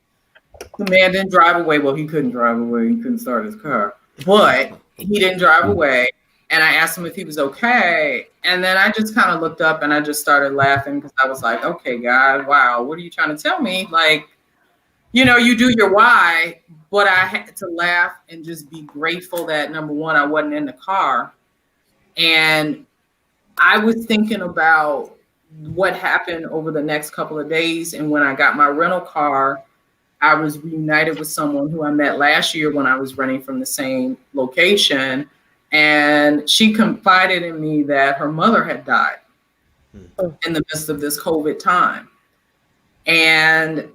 The man didn't drive away. Well, he couldn't drive away. He couldn't start his car. But he didn't drive away. And I asked him if he was okay. And then I just kind of looked up and I just started laughing because I was like, okay, God, wow, what are you trying to tell me? Like, you do your why, but I had to laugh and just be grateful that, number one, I wasn't in the car. And I was thinking about what happened over the next couple of days. And when I got my rental car, I was reunited with someone who I met last year when I was renting from the same location. And she confided in me that her mother had died in the midst of this COVID time. And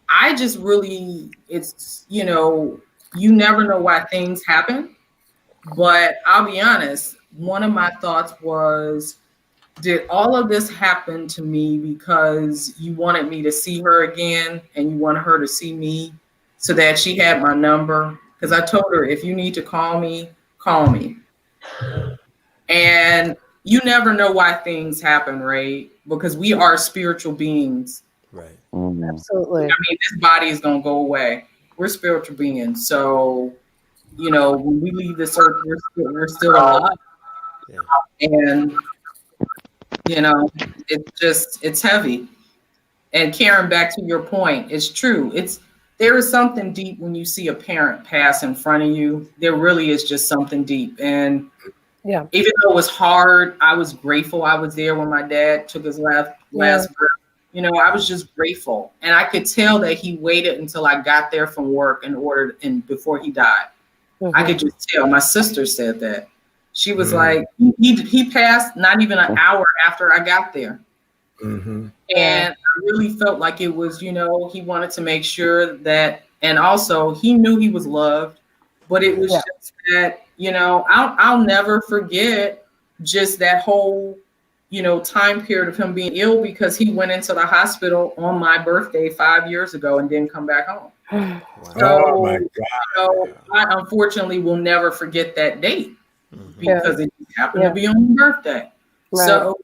I just really, it's, you never know why things happen. But I'll be honest, one of my thoughts was, did all of this happen to me because you wanted me to see her again and you wanted her to see me so that she had my number? Because I told her, if you need to call me, call me. And you never know why things happen, right? Because we are spiritual beings. Right. Absolutely. I mean, this body is going to go away. We're spiritual beings. So, when we leave this earth, we're still alive. Yeah. And it's heavy. And Karen, back to your point, it's true. There is something deep when you see a parent pass in front of you. There really is just something deep. And even though it was hard, I was grateful I was there when my dad took his last breath. I was just grateful. And I could tell that he waited until I got there from work and before he died. I could just tell. My sister said that. She was like, he passed not even an hour after I got there. And I really felt like it was, he wanted to make sure that, and also he knew he was loved, but it was just that, I'll never forget just that whole, time period of him being ill because he went into the hospital on my birthday 5 years ago and didn't come back home. Wow. So, Oh my God. I unfortunately will never forget that date. Because it happened to be on my birthday. Right. So,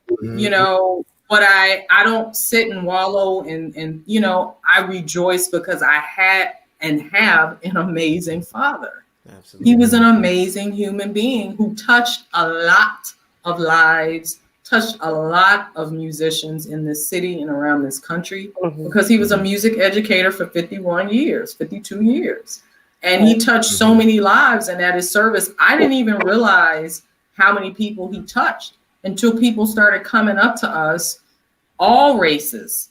but I don't sit and wallow and I rejoice because I had and have an amazing father. Absolutely. He was an amazing human being who touched a lot of lives, touched a lot of musicians in this city and around this country because he was a music educator for 52 years. And he touched so many lives, and at his service, I didn't even realize how many people he touched until people started coming up to us, all races.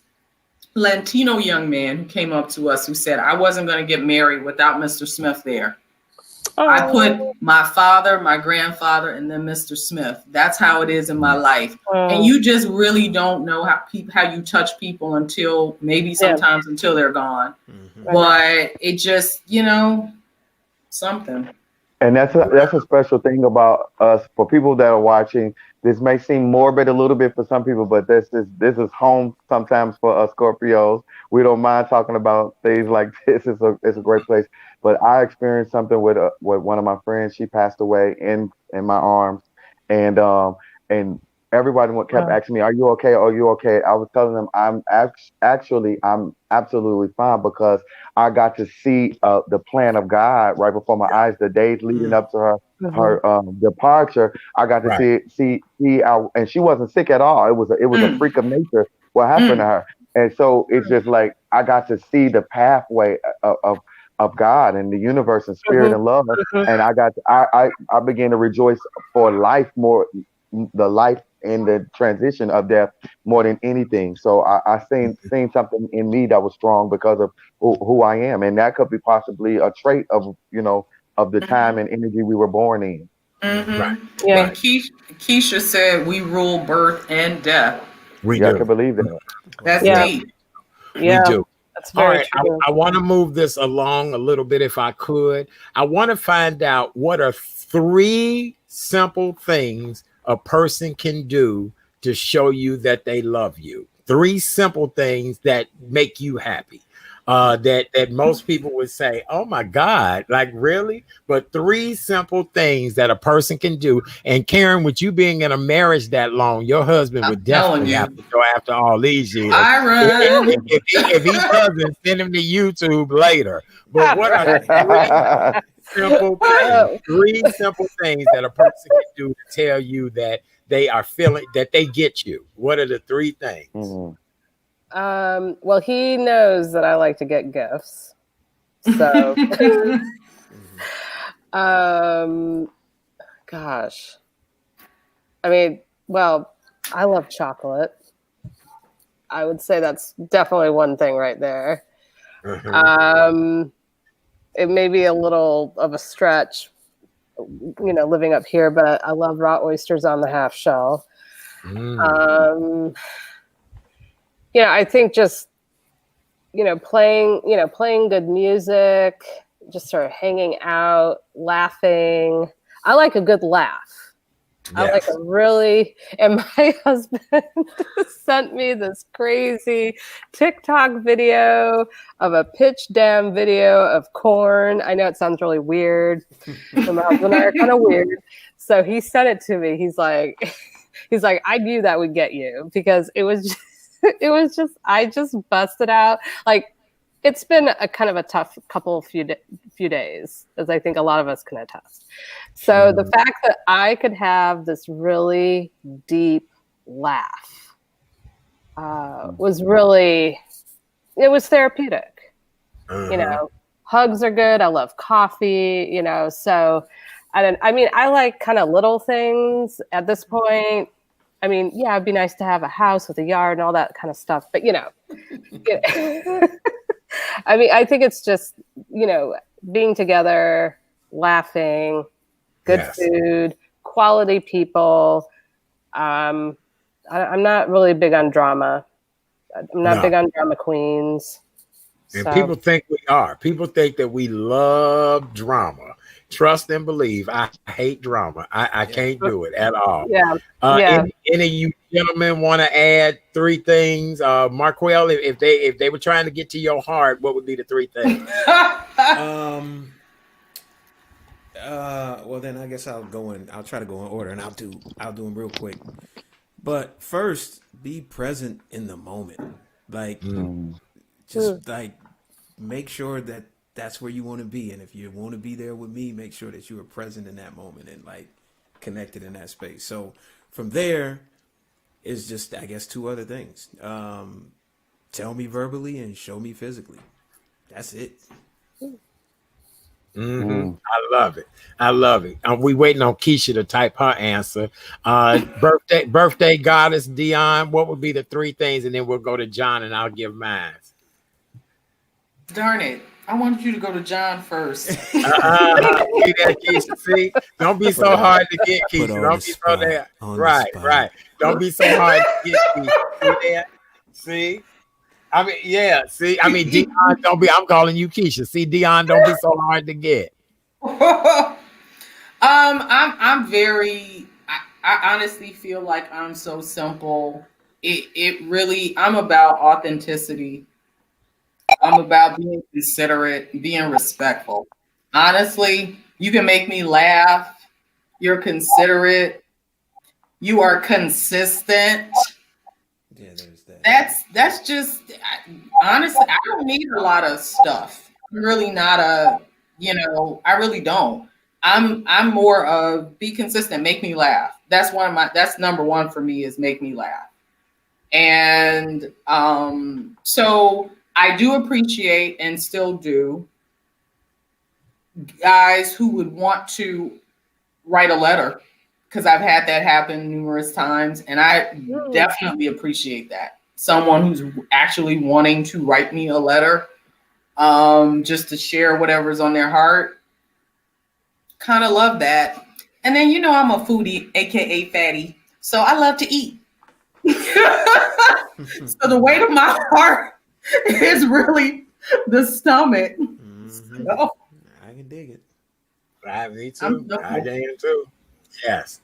Latino young man who came up to us who said, I wasn't going to get married without Mr. Smith there. I put my father, my grandfather, and then Mr. Smith. That's how it is in my life. And you just really don't know how you touch people until maybe sometimes until they're gone. But it just, something. And that's a special thing about us. For people that are watching, this may seem morbid a little bit for some people, but this is home sometimes for us Scorpios. We don't mind talking about things like this. It's a great place. But I experienced something with one of my friends. She passed away in my arms, and everybody kept asking me, "Are you okay? Are you okay?" I was telling them I'm absolutely fine because I got to see the plan of God right before my eyes. The days leading up to her departure, I got to see how, and she wasn't sick at all. It was a freak of nature what happened to her, and so it's just like I got to see the pathway of God and the universe and spirit and love, and I began to rejoice for life more the life and the transition of death more than anything. So I seen something in me that was strong because of who I am, and that could be possibly a trait of of the time and energy we were born in. Mm-hmm. Right. Yeah. And Keisha said we rule birth and death. We do. I can believe that. That's deep. Yeah. We do. That's very All right, true. I want to move this along a little bit if I could. I want to find out what are 3 simple things a person can do to show you that they love you. 3 simple things that make you happy. That most people would say, oh my God, like really? But 3 simple things that a person can do. And Karen, with you being in a marriage that long, your husband would definitely have to go after all these years. If he doesn't, send him to YouTube later. But what are 3 simple things? 3 simple things that a person can do to tell you that they are feeling that they get you. What are the 3 things? Mm-hmm. Well, he knows that I like to get gifts. So, gosh. I mean, well, I love chocolate. I would say that's definitely one thing right there. Mm-hmm. It may be a little of a stretch, living up here, but I love raw oysters on the half shell. I think just, playing good music, just sort of hanging out, laughing. I like a good laugh. Yes. I like and my husband sent me this crazy TikTok video of a pitch damn video of corn. I know it sounds really weird. So my husband and I are kind of weird. So he sent it to me. He's like, I knew that would get you because it was just, I just busted out. Like, it's been a kind of a tough few days, as I think a lot of us can attest. So the fact that I could have this really deep laugh was really, it was therapeutic. Hugs are good. I love coffee, so I like kind of little things at this point. I mean, yeah, it'd be nice to have a house with a yard and all that kind of stuff. But, I mean, I think it's just, being together, laughing, good food, quality people. I'm not really big on drama. I'm not big on drama queens. And people think we are. People think that we love drama. Trust and believe. I hate drama. I can't do it at all. Any of you gentlemen want to add 3 things? Marquel, if they were trying to get to your heart, what would be the 3 things? Well, then I guess I'll try to go in order, and I'll do them real quick. But first, be present in the moment. Like, just like make sure that that's where you want to be. And if you want to be there with me, make sure that you are present in that moment and like connected in that space. So from there is just, I guess, 2 other things. Tell me verbally and show me physically. That's it. Mm-hmm. I love it. We waiting on Keisha to type her answer. Birthday goddess Dion, what would be the 3 things? And then we'll go to John and I'll give mine. Darn it. I wanted you to go to John first. See that, Keisha? See? Don't be so hard to get, Keisha. Don't be so there. Right. Don't be so hard to get, Keisha. See that? See? I mean, yeah. See? I mean, Dion, I'm calling you Keisha. See, Dion, don't be so hard to get. I'm very, I honestly feel like I'm so simple. It really, I'm about authenticity. I'm about being considerate, being respectful. Honestly, you can make me laugh. You're considerate. You are consistent. Yeah, there's that. That's just, honestly, I don't need a lot of stuff. I'm really not I really don't. I'm more of be consistent, make me laugh. That's number 1 for me is make me laugh. And so I do appreciate and still do guys who would want to write a letter, because I've had that happen numerous times, and I definitely appreciate that. Someone who's actually wanting to write me a letter, just to share whatever's on their heart. Kind of love that. And then, I'm a foodie, aka fatty, so I love to eat. So the weight of my heart is really the stomach. So, I can dig it. Me too. I can too. Yes.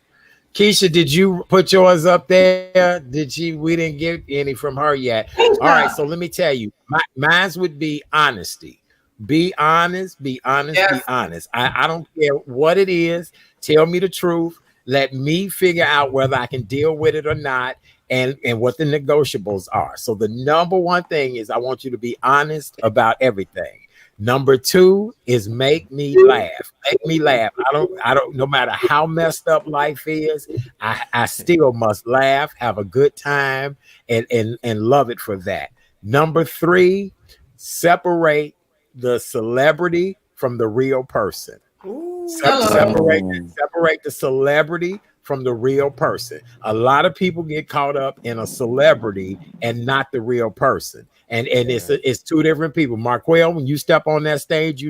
Keisha, did you put yours up there? We didn't get any from her yet. All right, so let me tell you, mine's would be honesty. Be honest, be honest, yes. Be honest. I don't care what it is. Tell me the truth. Let me figure out whether I can deal with it or not, and what the negotiables are. So the number one thing is I want you to be honest about everything. Number two is make me laugh. Make me laugh. I don't, no matter how messed up life is, I still must laugh, have a good time, and love it for that. Number three, separate the celebrity from the real person. Separate the celebrity from the real person. A lot of people get caught up in a celebrity and not the real person. And it's two different people. Marquel, when you step on that stage,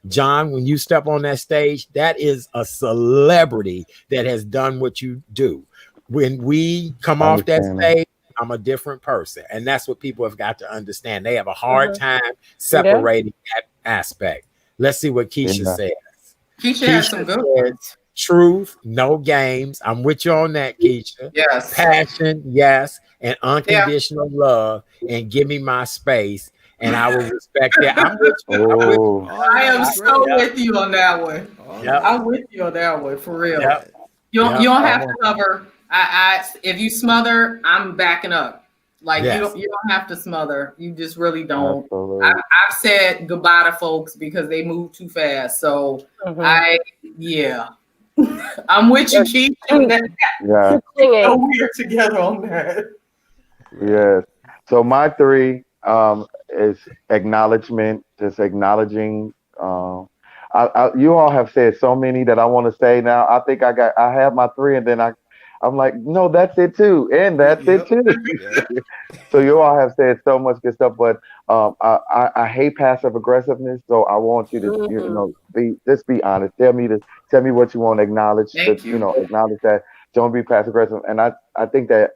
John, when you step on that stage, that is a celebrity that has done what you do. When we come off that stage, I'm a different person. And that's what people have got to understand. They have a hard time separating that aspect. Let's see what Keisha says. Keisha has some good words. Truth, no games. I'm with you on that, Keisha. Yes. Passion, yes. And unconditional love. And give me my space. And I will respect that. I'm with you. I am so with you on that one. I'm with you on that one, for real. You don't have to cover. If you smother, I'm backing up. Like you don't have to smother. You just really don't. I've said goodbye to folks because they move too fast. So I'm with you, Keith. Yeah. So we're together on that. Yes. So my three is acknowledgement, just acknowledging. You all have said so many that I want to say now. I think I have my three, and then I'm like, no, that's it too, and that's it too. So you all have said so much good stuff, but I hate passive aggressiveness. So I want you to, be honest. Tell me what you want to acknowledge. Acknowledge that. Don't be passive aggressive. And I think that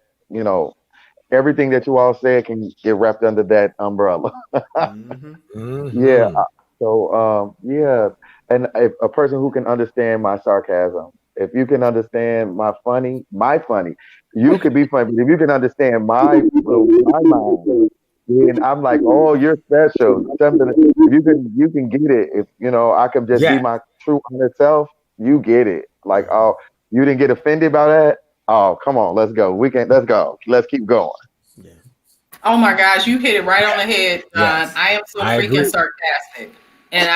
everything that you all said can get wrapped under that umbrella. Yeah. So and if a person who can understand my sarcasm. If you can understand my funny, you could be funny. But if you can understand my mind, then I'm like, oh, you're special. Something. If you can get it. If I can just be my true honest self. You get it. Like, oh, you didn't get offended by that. Oh, come on, let's go. Let's go. Let's keep going. Yeah. Oh my gosh, you hit it right on the head, John. Yes. I am so freaking sarcastic, and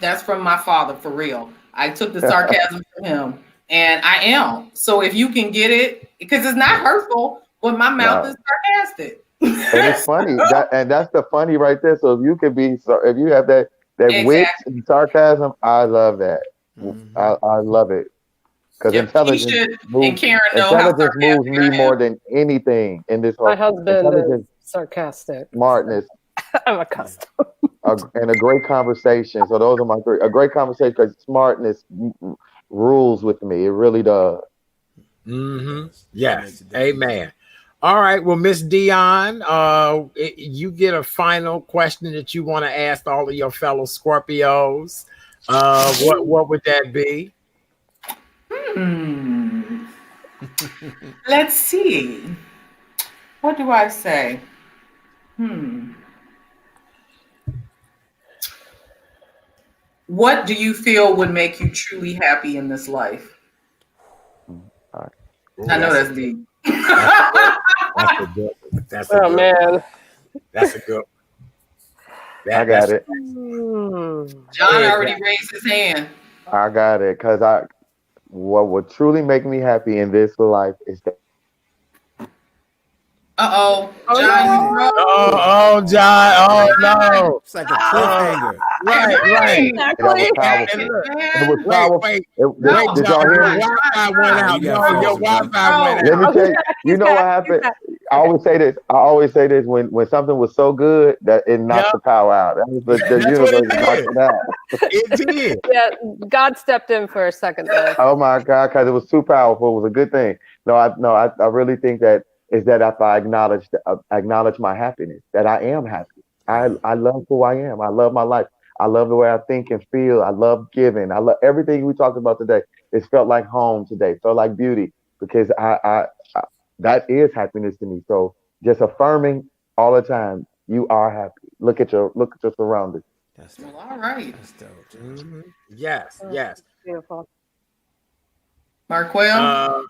that's from my father, for real. I took the sarcasm from him, and I am. So if you can get it, because it's not hurtful, but my mouth is sarcastic. And it's funny, that's the funny right there. So if you have that wit and sarcasm, I love that. I love it. Because intelligence moves me more than anything in this whole. My husband is sarcastic. Smartness. I'm accustomed. And a great conversation. So those are my three. A great conversation because smartness rules with me. It really does. Yes. Amen. All right. Well, Miss Dion, you get a final question that you want to ask all of your fellow Scorpios. What would that be? Let's see. What do I say? What do you feel would make you truly happy in this life? I know that's deep. That's a good one. That's a good one. I got it. John already raised his hand. I got it. Because what would truly make me happy in this life is that Uh-oh. Oh, John, no. Oh, John. Oh, no. It's like a cliffhanger. Right. That was powerful. It was powerful. Wait. Did y'all hear me? Your Wi-Fi went out. No, your Wi-fi went Let me out. tell you. You know what happened? I always say this. When something was so good that it knocked the power out. That was the universe knocked it out. It did. Yeah, God stepped in for a second there. Oh my God, because it was too powerful. It was a good thing. I really think that is that if I acknowledge my happiness, that I am happy. I love who I am. I love my life. I love the way I think and feel. I love giving. I love everything we talked about today. It felt like home today. It felt like beauty because I that is happiness to me. So just affirming all the time, you are happy. Look at your surroundings. That's dope. Well, all right. That's dope. Mm-hmm. Yes. Beautiful. Marquel?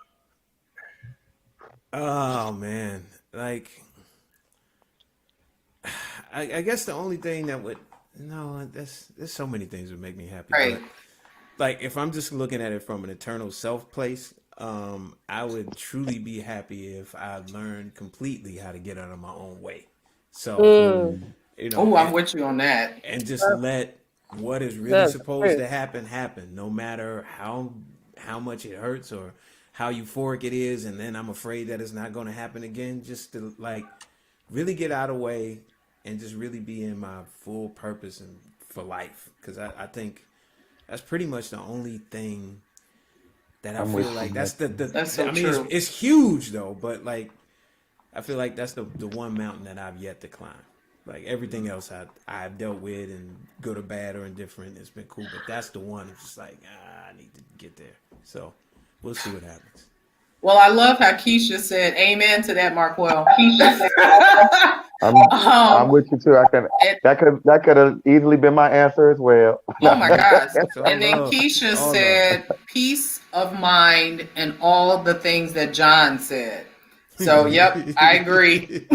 Oh man, like I guess the only thing that would there's so many things that would make me happy. Right. But, like if I'm just looking at it from an eternal self place, I would truly be happy if I learned completely how to get out of my own way. So I'm with you on that. and just let what is really supposed to happen, no matter how much it hurts or how euphoric it is, and then I'm afraid that it's not going to happen again. Just to like really get out of the way and just really be in my full purpose and for life, because I think that's pretty much the only thing that I feel like that's That's so I mean, true. it's huge though, but like I feel like that's the one mountain that I've yet to climb. Like everything else I've dealt with, and good or bad or indifferent, it's been cool, but that's the one that's just like I need to get there. So we'll see what happens. Well, I love how Keisha said amen to that, Marquel. I'm with you too. That could have easily been my answer as well. Oh my gosh. all And then love. Keisha All said peace of mind and all the things that John said. So, yep, I agree.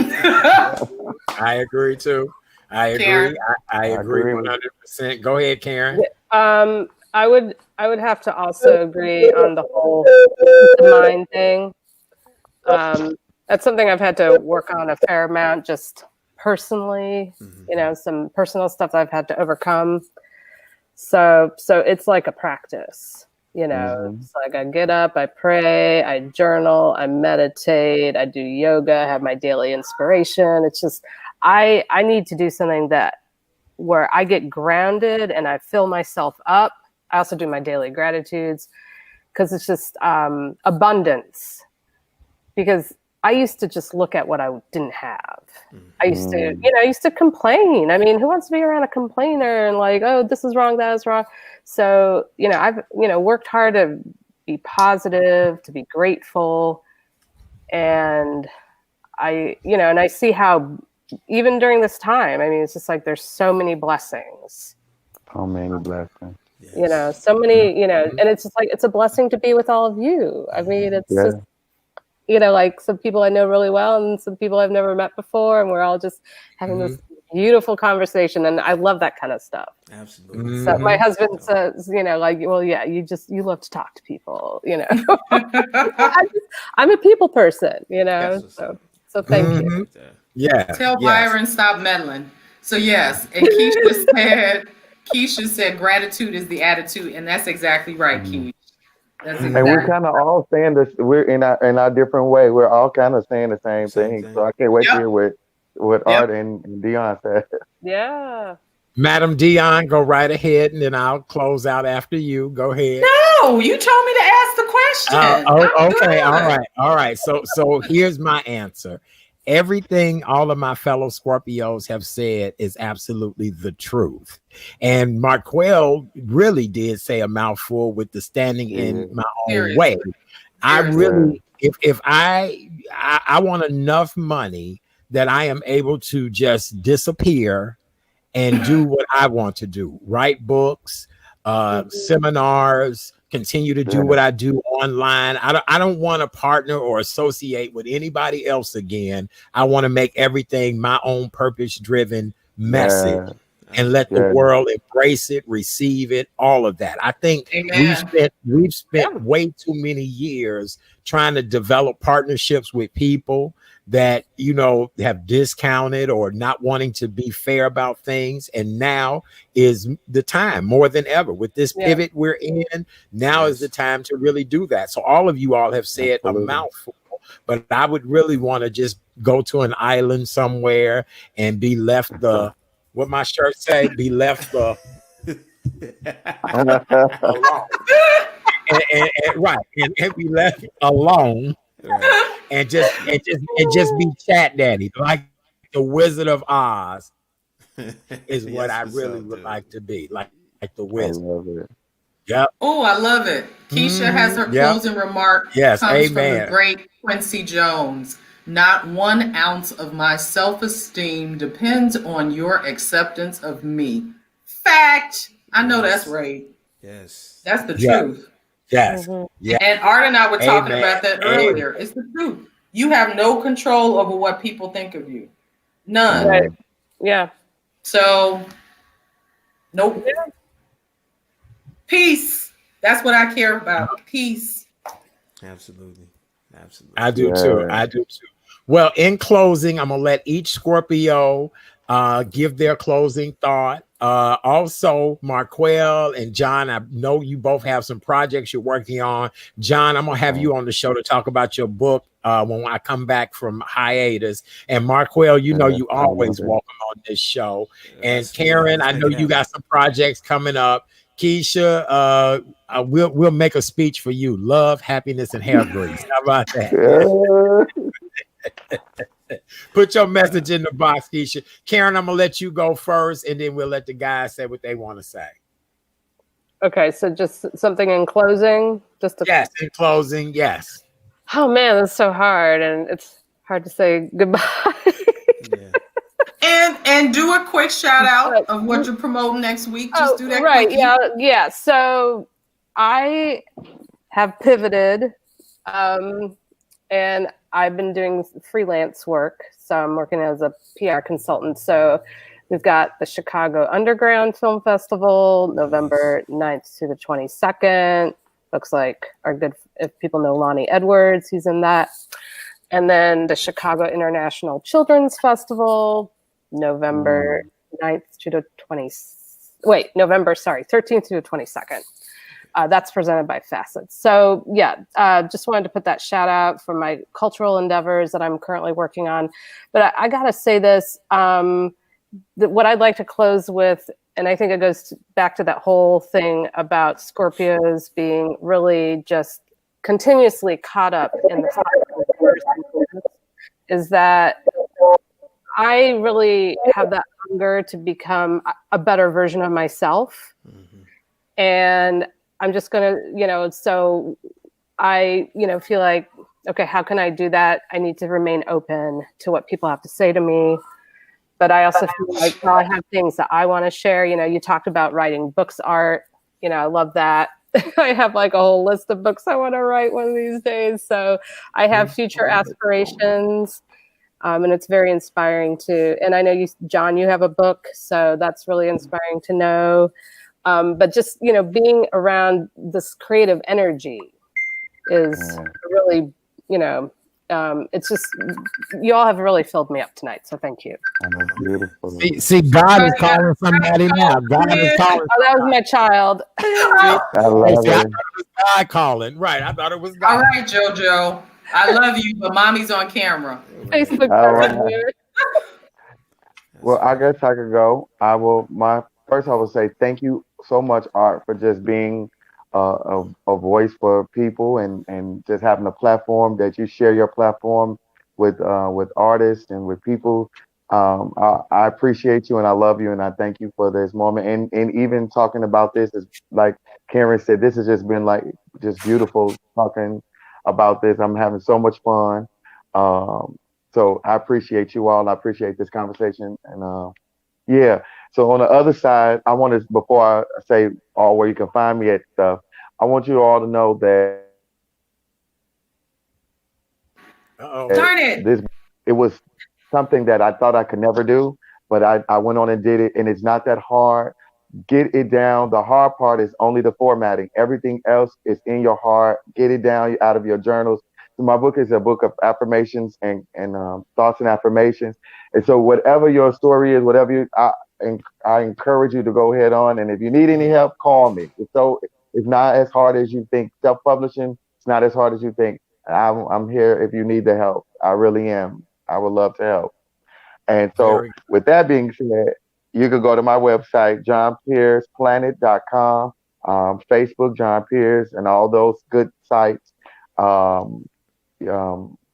I agree too. I agree. Karen? I agree 100%. Go ahead, Karen. I would have to also agree on the whole peace of mind thing. That's something I've had to work on a fair amount, just personally. Some personal stuff I've had to overcome. So it's like a practice. It's like I get up, I pray, I journal, I meditate, I do yoga, I have my daily inspiration. It's just I need to do something where I get grounded and I fill myself up. I also do my daily gratitudes because it's just abundance. Because I used to just look at what I didn't have. I used to complain. I mean, who wants to be around a complainer and like, oh, this is wrong, that is wrong. So, I've, worked hard to be positive, to be grateful. And I see how even during this time, I mean, it's just like, there's so many blessings. So many blessings. Yes. So many, and it's just like, it's a blessing to be with all of you. I mean, it's just, like some people I know really well and some people I've never met before. And we're all just having this beautiful conversation. And I love that kind of stuff. Absolutely. So my husband says, like, well, yeah, you love to talk to people, I'm a people person, so thank you. Yeah. Tell Byron stop meddling. So yes, and Keisha said gratitude is the attitude, and that's exactly right, Keisha. That's exactly. And we're kind of all saying this. We're in our different way. We're all kind of saying the same thing. So I can't wait to hear what Art and Dion said. Yeah. Madam Dion, go right ahead, and then I'll close out after you. Go ahead. No, you told me to ask the question. Okay. All right. So here's my answer. Everything all of my fellow Scorpios have said is absolutely the truth. And Marquel really did say a mouthful with the standing in my own way. I really, if I want enough money that I am able to just disappear and do what I want to do, write books, seminars, continue to do what I do online. I don't want to partner or associate with anybody else again. I want to make everything my own purpose-driven message. and let the world embrace it, receive it, all of that. I think we've spent way too many years trying to develop partnerships with people that, you know, have discounted or not wanting to be fair about things. And now is the time more than ever with this pivot we're in. Now is the time to really do that. So all of you all have said a mouthful, but I would really want to just go to an island somewhere and be left what my shirt say, be left alone. and be left alone. Right. And just be chat daddy, like the Wizard of Oz is what I really would like to be, like the wizard. Yep. Oh, I love it. Keisha has her closing remark. Yes, comes amen. From the great Quincy Jones. Not 1 ounce of my self-esteem depends on your acceptance of me. Fact. I know that's right. Yes. That's the truth. Yes. Yeah. And Art and I were talking about that earlier. It's the truth. You have no control over what people think of you. None. Right. Yeah. So, nope. Yeah. Peace. That's what I care about. Peace. Absolutely. Absolutely. I do too. I do too. Well, in closing, I'm going to let each Scorpio give their closing thought. Also, Marquel and John, I know you both have some projects you're working on. John, I'm going to have you on the show to talk about your book when I come back from hiatus. And Marquel, you know you always welcome on this show. And Karen, I know you got some projects coming up. Keisha, we'll make a speech for you. Love, happiness, and hair grease. How about that? Put your message in the box, Keisha. Karen, I'm gonna let you go first, and then we'll let the guys say what they want to say. Okay, so just something in closing, yes, in closing, yes. Oh man, that's so hard, and it's hard to say goodbye. And do a quick shout out of what you're promoting next week. Just do that. Right? Quickie. Yeah. So I have pivoted, and I've been doing freelance work. So I'm working as a PR consultant. So we've got the Chicago Underground Film Festival, November 9th to the 22nd. Looks like if people know Lonnie Edwards, he's in that. And then the Chicago International Children's Festival, November 9th to the 13th to the 22nd. That's presented by Facets. So just wanted to put that shout out for my cultural endeavors that I'm currently working on. But I gotta say this, what I'd like to close with, and I think it goes back to that whole thing about Scorpios being really just continuously caught up in the cycle, is that I really have that hunger to become a better version of myself. Mm-hmm. And I'm just going to, so I, feel like, okay, how can I do that? I need to remain open to what people have to say to me. But I also feel like, I have things that I want to share. You talked about writing books, Art. I love that. I have like a whole list of books I want to write one of these days. So I have future aspirations. And it's very inspiring and I know John, you have a book, so that's really inspiring to know. But just, being around this creative energy is really, it's just, you all have really filled me up tonight. So thank you. See, God is calling somebody now. God is calling. Oh, that was my child. I thought it was God calling. Right. I thought it was God. All right, JoJo. I love you, but mommy's on camera. Facebook. Well, I guess I could go. I will say thank you so much, Art, for just being a voice for people and just having a platform that you share your platform with artists and with people. I appreciate you and I love you and I thank you for this moment. And even talking about this is like Karen said, this has just been like just beautiful talking about this. I'm having so much fun. So I appreciate you all. I appreciate this conversation. And so on the other side, I want to, before I say all where you can find me at stuff, I want you all to know that Darn it. It was something that I thought I could never do, but I went on and did it, and it's not that hard. Get it down. The hard part is only the formatting. Everything else is in your heart. Get it down out of your journals. So my book is a book of affirmations and thoughts and affirmations. And so whatever your story is, whatever I encourage you to go ahead on. And if you need any help, call me. It's not as hard as you think. Self-publishing, it's not as hard as you think. I'm here if you need the help. I really am. I would love to help. And so with that being said, you can go to my website, johnpierceplanet.com, Facebook, John Pierce, and all those good sites. All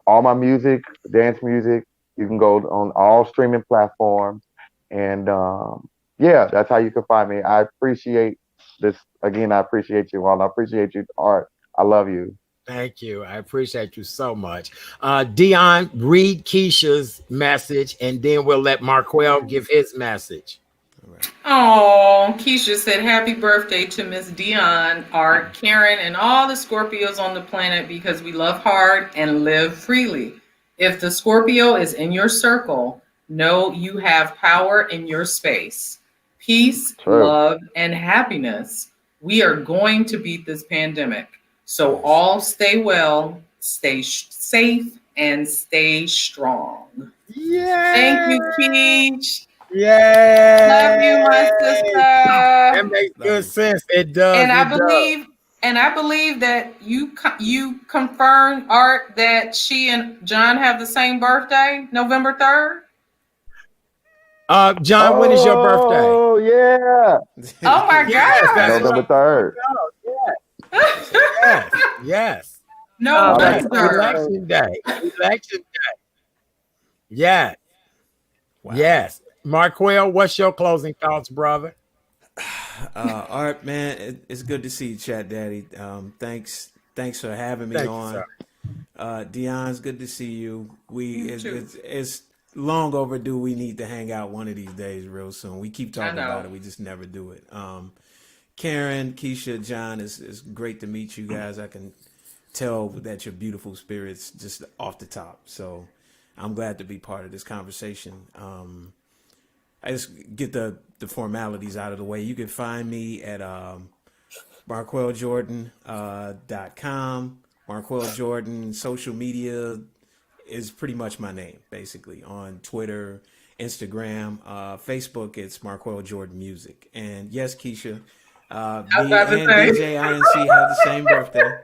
my music, dance music, you can go on all streaming platforms. And yeah, that's how you can find me. I appreciate this. Again, I appreciate you all. I appreciate you, Art. I love you. Thank you. I appreciate you so much. Dion, read Keisha's message, and then we'll let Marquel give his message. Oh, Keisha said, happy birthday to Miss Dion, Art, Karen, and all the Scorpios on the planet, because we love hard and live freely. If the Scorpio is in your circle, know you have power in your space. Peace, love, and happiness. We are going to beat this pandemic. So all stay well, stay safe, and stay strong. Yeah. Thank you, Keach. Yeah. Love you, my sister. That makes good sense. It does. And I believe that you confirmed, Art, that she and John have the same birthday, November 3rd. John, when is your birthday? Oh yeah. Oh my God. November 3rd. Yes. No, election day. Yeah. Wow. Yes. Marquel, what's your closing thoughts, brother? Art, man, it's good to see you, Chat Daddy. Thanks for having me on. Dion's good to see you. It's long overdue. We need to hang out one of these days real soon. We keep talking about it. We just never do it. Karen, Keisha, John, it's great to meet you guys. I can tell that you're beautiful spirits just off the top. So I'm glad to be part of this conversation. I just get the formalities out of the way. You can find me at marqueljordan.com. Marquel Jordan, social media is pretty much my name, basically, on Twitter, Instagram, Facebook, it's Marquel Jordan Music. And yes, Keisha, me and DJ INC have the same birthday.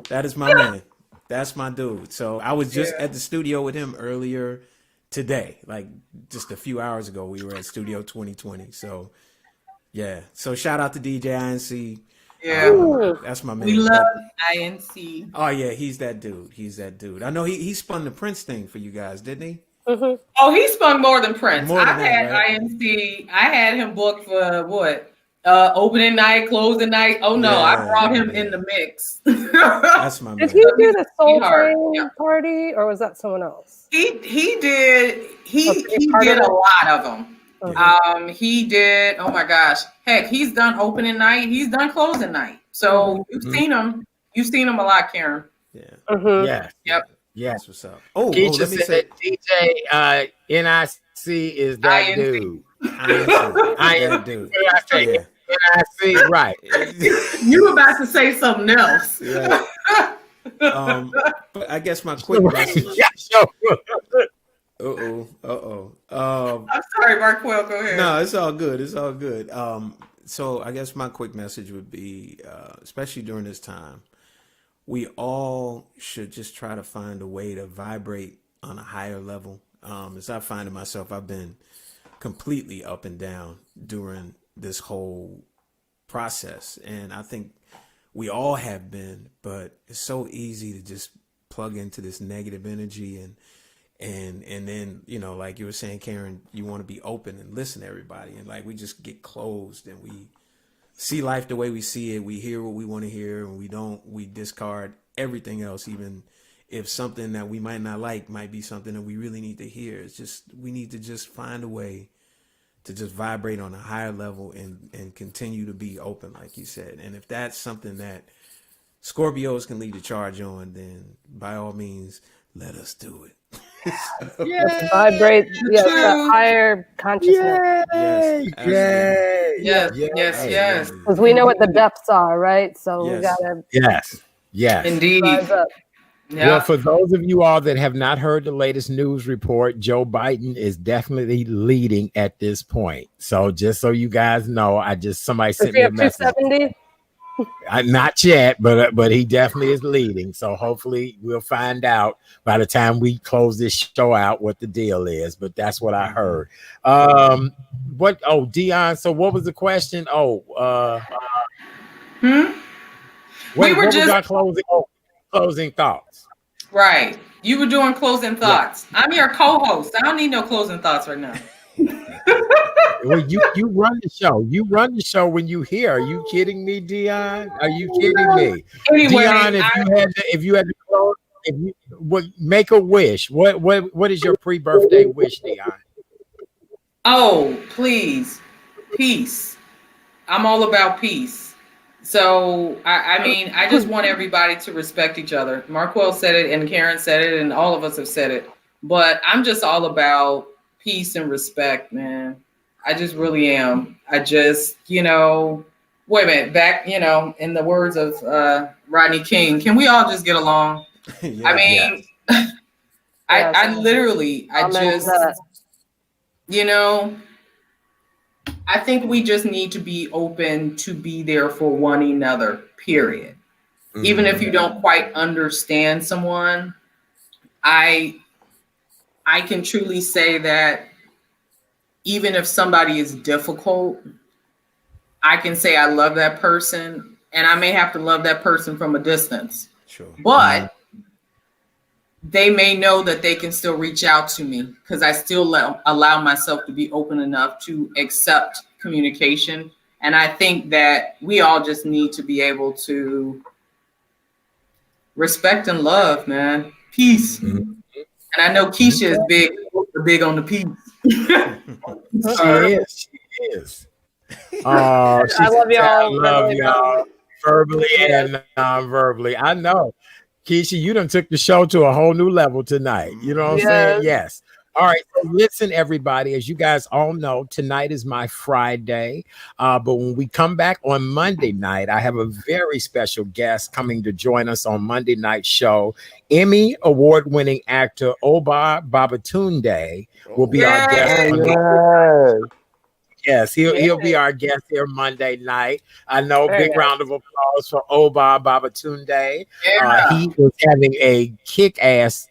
That is my man. That's my dude. So I was just at the studio with him earlier today, like just a few hours ago. We were at Studio 2020. So yeah. So shout out to DJ INC. Yeah, that's my man. We love INC. Oh yeah, he's that dude. I know he spun the Prince thing for you guys, didn't he? Mm-hmm. Oh, he spun more than Prince. I've had INC. I had him booked for what? Opening night, closing night. Oh no, I brought him in the mix. That's my man. Did he do the Soul Train party, or was that someone else? He did. He did a lot of them. Okay. He did. Oh my gosh! Heck, he's done opening night. He's done closing night. So you've seen him. You've seen him a lot, Karen. Yeah. Mm-hmm. Yeah. Yep. Yeah. That's what's up. Oh, let me say DJ NIC is that INC. Dude. INC. Dude. NIC, right. You were about to say something else. Yeah. But I guess my quick message. I'm sorry, Marquel. Go ahead. No, it's all good. It's all good. So I guess my quick message would be, especially during this time, we all should just try to find a way to vibrate on a higher level. As I find myself, I've been completely up and down during this whole process, and I think we all have been. But it's so easy to just plug into this negative energy and then, you know, like you were saying, Karen, you want to be open and listen to everybody. And like, we just get closed and we see life the way we see it. We hear what we want to hear and we discard everything else. Even if something that we might not like might be something that we really need to hear. It's just, we need to just find a way to just vibrate on a higher level and continue to be open, like you said. And if that's something that Scorpios can lead the charge on, then by all means, let us do it. Let's vibrate. Yes, that higher consciousness. Yes. Because we know what the depths are, right? So we gotta. Yes. Indeed. Rise up. Yeah. Well, for those of you all that have not heard the latest news report, Joe Biden is definitely leading at this point. So just so you guys know, somebody sent me a message. 270? Not yet, but he definitely is leading. So hopefully we'll find out by the time we close this show out what the deal is. But that's what I heard. Dion, so what was the question? We were just closing thoughts. Right. You were doing closing thoughts. Yeah. I'm your co-host. I don't need no closing thoughts right now. Well, you run the show. You run the show when you here. Are you kidding me, Dion? Are you kidding me? Anyway, Dion, if you had to close, make a wish. What is your pre-birthday wish, Dion? Oh, please. Peace. I'm all about peace. So, I mean, I just want everybody to respect each other. Marquel said it and Karen said it and all of us have said it. But I'm just all about peace and respect, man. I just really am. I just, wait a minute, back, in the words of Rodney King, can we all just get along? I mean, I literally, I think we just need to be open to be there for one another, period. Mm-hmm. Even if you don't quite understand someone, I can truly say that even if somebody is difficult, I can say I love that person, and I may have to love that person from a distance. Sure. But they may know that they can still reach out to me because I still allow myself to be open enough to accept communication. And I think that we all just need to be able to respect and love, man. Peace. Mm-hmm. And I know Keisha is big on the peace. She is. I love y'all. I love y'all verbally and non-verbally. I know. Keisha, you done took the show to a whole new level tonight. You know what I'm saying? Yes. All right. So listen, everybody, as you guys all know, tonight is my Friday. But when we come back on Monday night, I have a very special guest coming to join us on Monday night show. Emmy award-winning actor Oba Babatunde will be our guest. Yes, he'll be our guest here Monday night. I know. Big round of applause for Oba Babatunde. He is having a kick-ass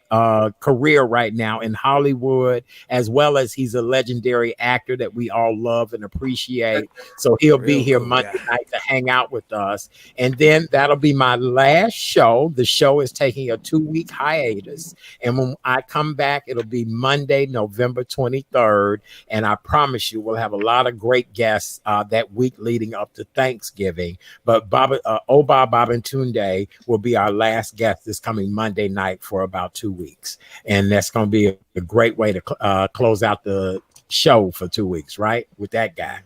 career right now in Hollywood, as well as he's a legendary actor that we all love and appreciate. So he'll be here Monday night to hang out with us. And then that'll be my last show. The show is taking a 2-week hiatus. And when I come back, it'll be Monday, November 23rd. And I promise you, we'll have a lot of great guests that week leading up to Thanksgiving. But Oba Babatunde will be our last guest this coming Monday night for about 2 weeks. And that's going to be a great way to close out the show for 2 weeks, right? With that guy.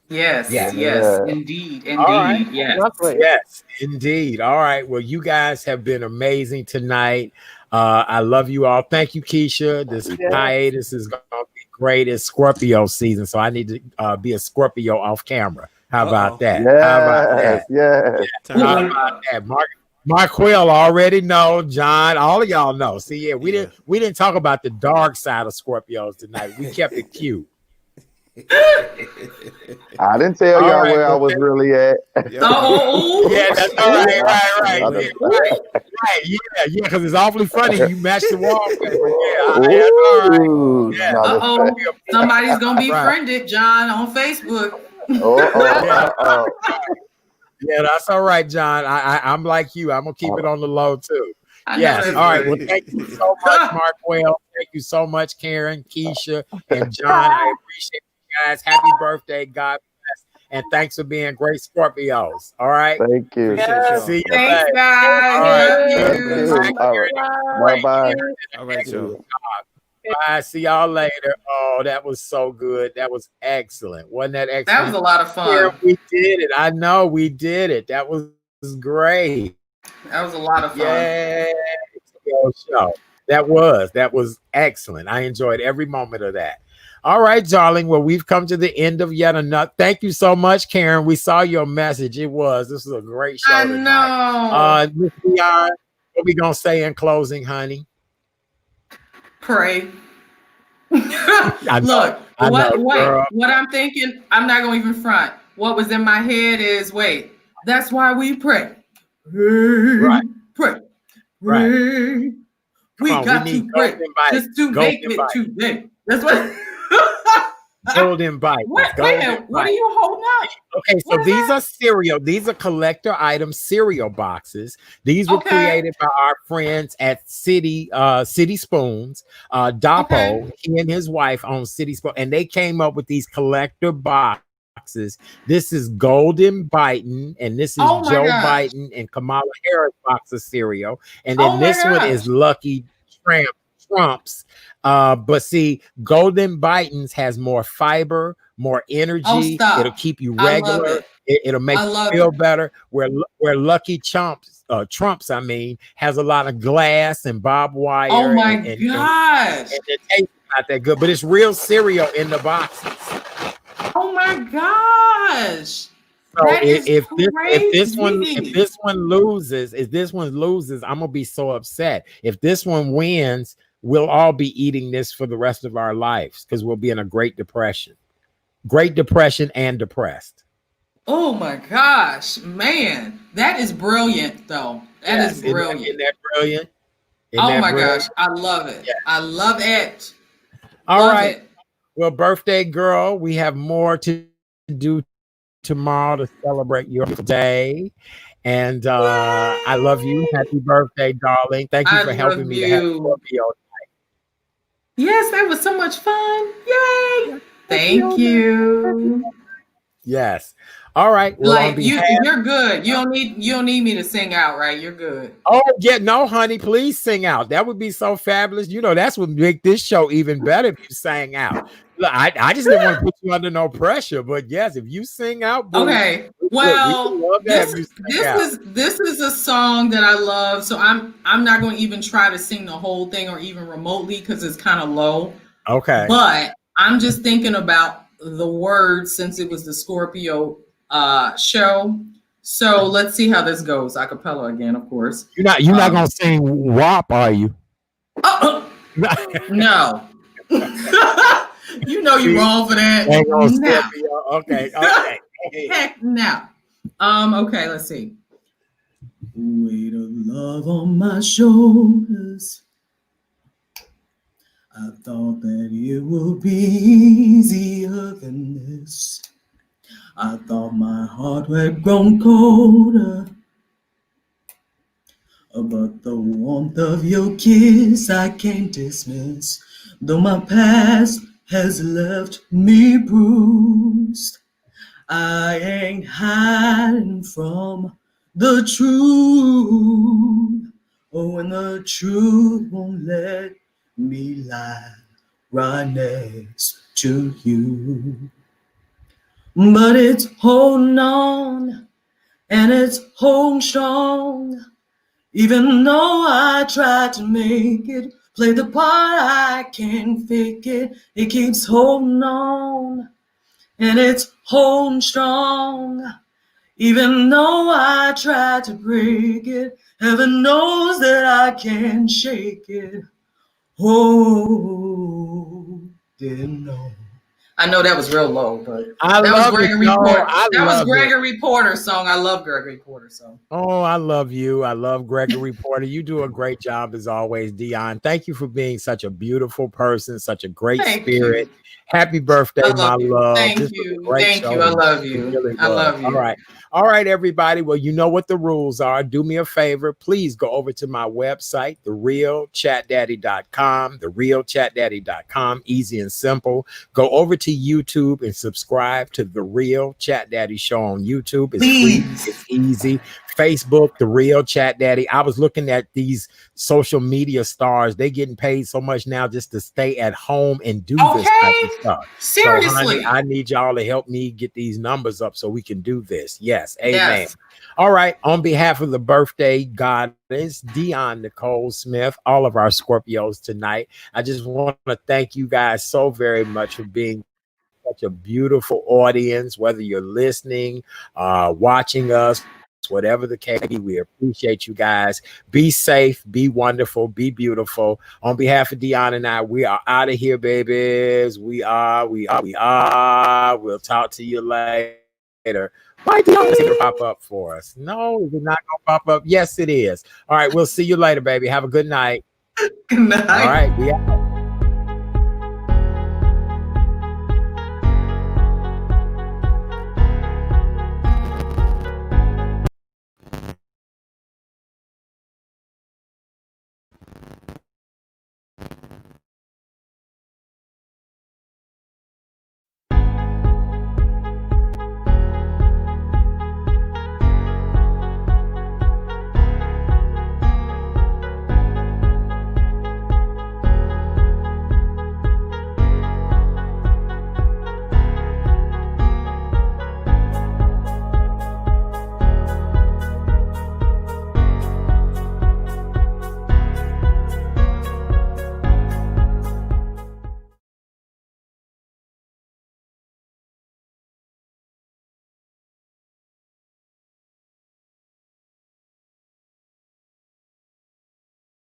Yes, indeed. Right. Yes, indeed. All right. Well, you guys have been amazing tonight. I love you all. Thank you, Keisha. This hiatus is going to be great. It's Scorpio season, so I need to be a Scorpio off camera. How about that? How about that? Marquel already know. John, all of y'all know. See, we didn't talk about the dark side of Scorpios tonight. We kept it cute. I didn't tell y'all where I was really at. That's all right. Right. Yeah, because it's awfully funny. You matched the wallpaper. Somebody's gonna be friended, John, on Facebook. Yeah, that's all right, John. I'm like you. I'm gonna keep it on the low too. Yes. All right. Well, thank you so much, Marquel. Thank you so much, Karen, Keisha, and John. I appreciate you guys. Happy birthday, God bless, and thanks for being great Scorpios. All right. Thank you. See you. Thanks, guys. Bye. All right, Joe. Bye. See y'all later. Oh, that was so good. That was excellent. Wasn't that excellent? That was a lot of fun. Yeah, we did it. I know we did it. That was great. That was a lot of fun. Yeah. Show. That was excellent. I enjoyed every moment of that. All right, darling. Well, we've come to the end of yet another. Thank you so much, Karen. We saw your message. This was a great show. I know. Miss Dion, what we gonna say in closing, honey? Pray. Look, what I'm thinking, I'm not gonna even front. What was in my head is, wait, that's why we pray. Right. Pray. Right. We got to pray just to make it today. That's what. Golden Bite. What are you holding up? Okay, so these are cereal. These are collector item cereal boxes. These were created by our friends at City Spoons. Dapo, he and his wife own City Spoon, and they came up with these collector boxes. This is Golden Biden, and this is Joe Biden and Kamala Harris box of cereal, and then this one is Lucky Trumps. But see, Golden Bitens has more fiber, more energy. It'll keep you regular. It'll make you feel better. Where Lucky Trumps, has a lot of glass and barbed wire. Oh my gosh! And it tastes not that good, but it's real cereal in the boxes. Oh my gosh! So if this one loses, I'm gonna be so upset. If this one wins, we'll all be eating this for the rest of our lives because we'll be in a Great Depression and depressed. Oh my gosh, man, that is brilliant, though. That is brilliant. Isn't that brilliant? Gosh, I love it. Yeah. I love it. All right. Well, birthday girl, we have more to do tomorrow to celebrate your day. And I love you. Happy birthday, darling. Thank you for helping me to have Scorpio night. Yes, that was so much fun. Yay. Thank you. Yes. All right. Well, you're good. You don't need me to sing out, right? You're good. Oh, yeah. No, honey, please sing out. That would be so fabulous. You know, that's what make this show even better if you sang out. Look, I just didn't want to put you under no pressure, but yes, if you sing out, boo, okay. Well, this is a song that I love, so I'm not going to even try to sing the whole thing or even remotely because it's kind of low. Okay. But I'm just thinking about the words since it was the Scorpio show. So let's see how this goes. A cappella again, of course. You're not gonna sing WAP, are you? No. You know you're wrong for that. Okay. Heck no. Okay, let's see. Weight of love on my shoulders. I thought that it would be easier than this. I thought my heart had grown colder. But the warmth of your kiss I can't dismiss. Though my past has left me bruised, I ain't hiding from the truth. Oh, and the truth won't let me lie right next to you. But it's holding on, and it's holding strong. Even though I try to make it, play the part I can't fake it, it keeps holding on, and it's holding strong. Even though I try to break it, heaven knows that I can't shake it. Oh, didn't know. I know that was real low, but that was Gregory Porter. That was Gregory Porter's song. I love Gregory Porter's song. Oh, I love you. I love Gregory Porter. You do a great job as always, Dion. Thank you for being such a beautiful person, such a great spirit. Happy birthday, my love. Thank you. Thank you. I love you. Really I love you. All right, everybody. Well, you know what the rules are. Do me a favor. Please go over to my website, therealchatdaddy.com, therealchatdaddy.com. Easy and simple. Go over to YouTube and subscribe to The Real Chat Daddy Show on YouTube. It's free. It's easy. Facebook, the real Chat Daddy. I was looking at these social media stars. They getting paid so much now just to stay at home and do this type of stuff. Seriously. So, honey, I need y'all to help me get these numbers up so we can do this. Yes. Amen. Yes. All right. On behalf of the birthday goddess, Dion Nicole Smith, all of our Scorpios tonight, I just want to thank you guys so very much for being such a beautiful audience, whether you're listening, watching us, whatever the case, we appreciate you guys. Be safe, be wonderful, be beautiful. On behalf of Dion and I, we are out of here, babies. We are. We'll talk to you later. Why Dion is gonna pop up for us? No, is it not gonna pop up? Yes, it is. All right, we'll see you later, baby. Have a good night. Good night. All right, we out.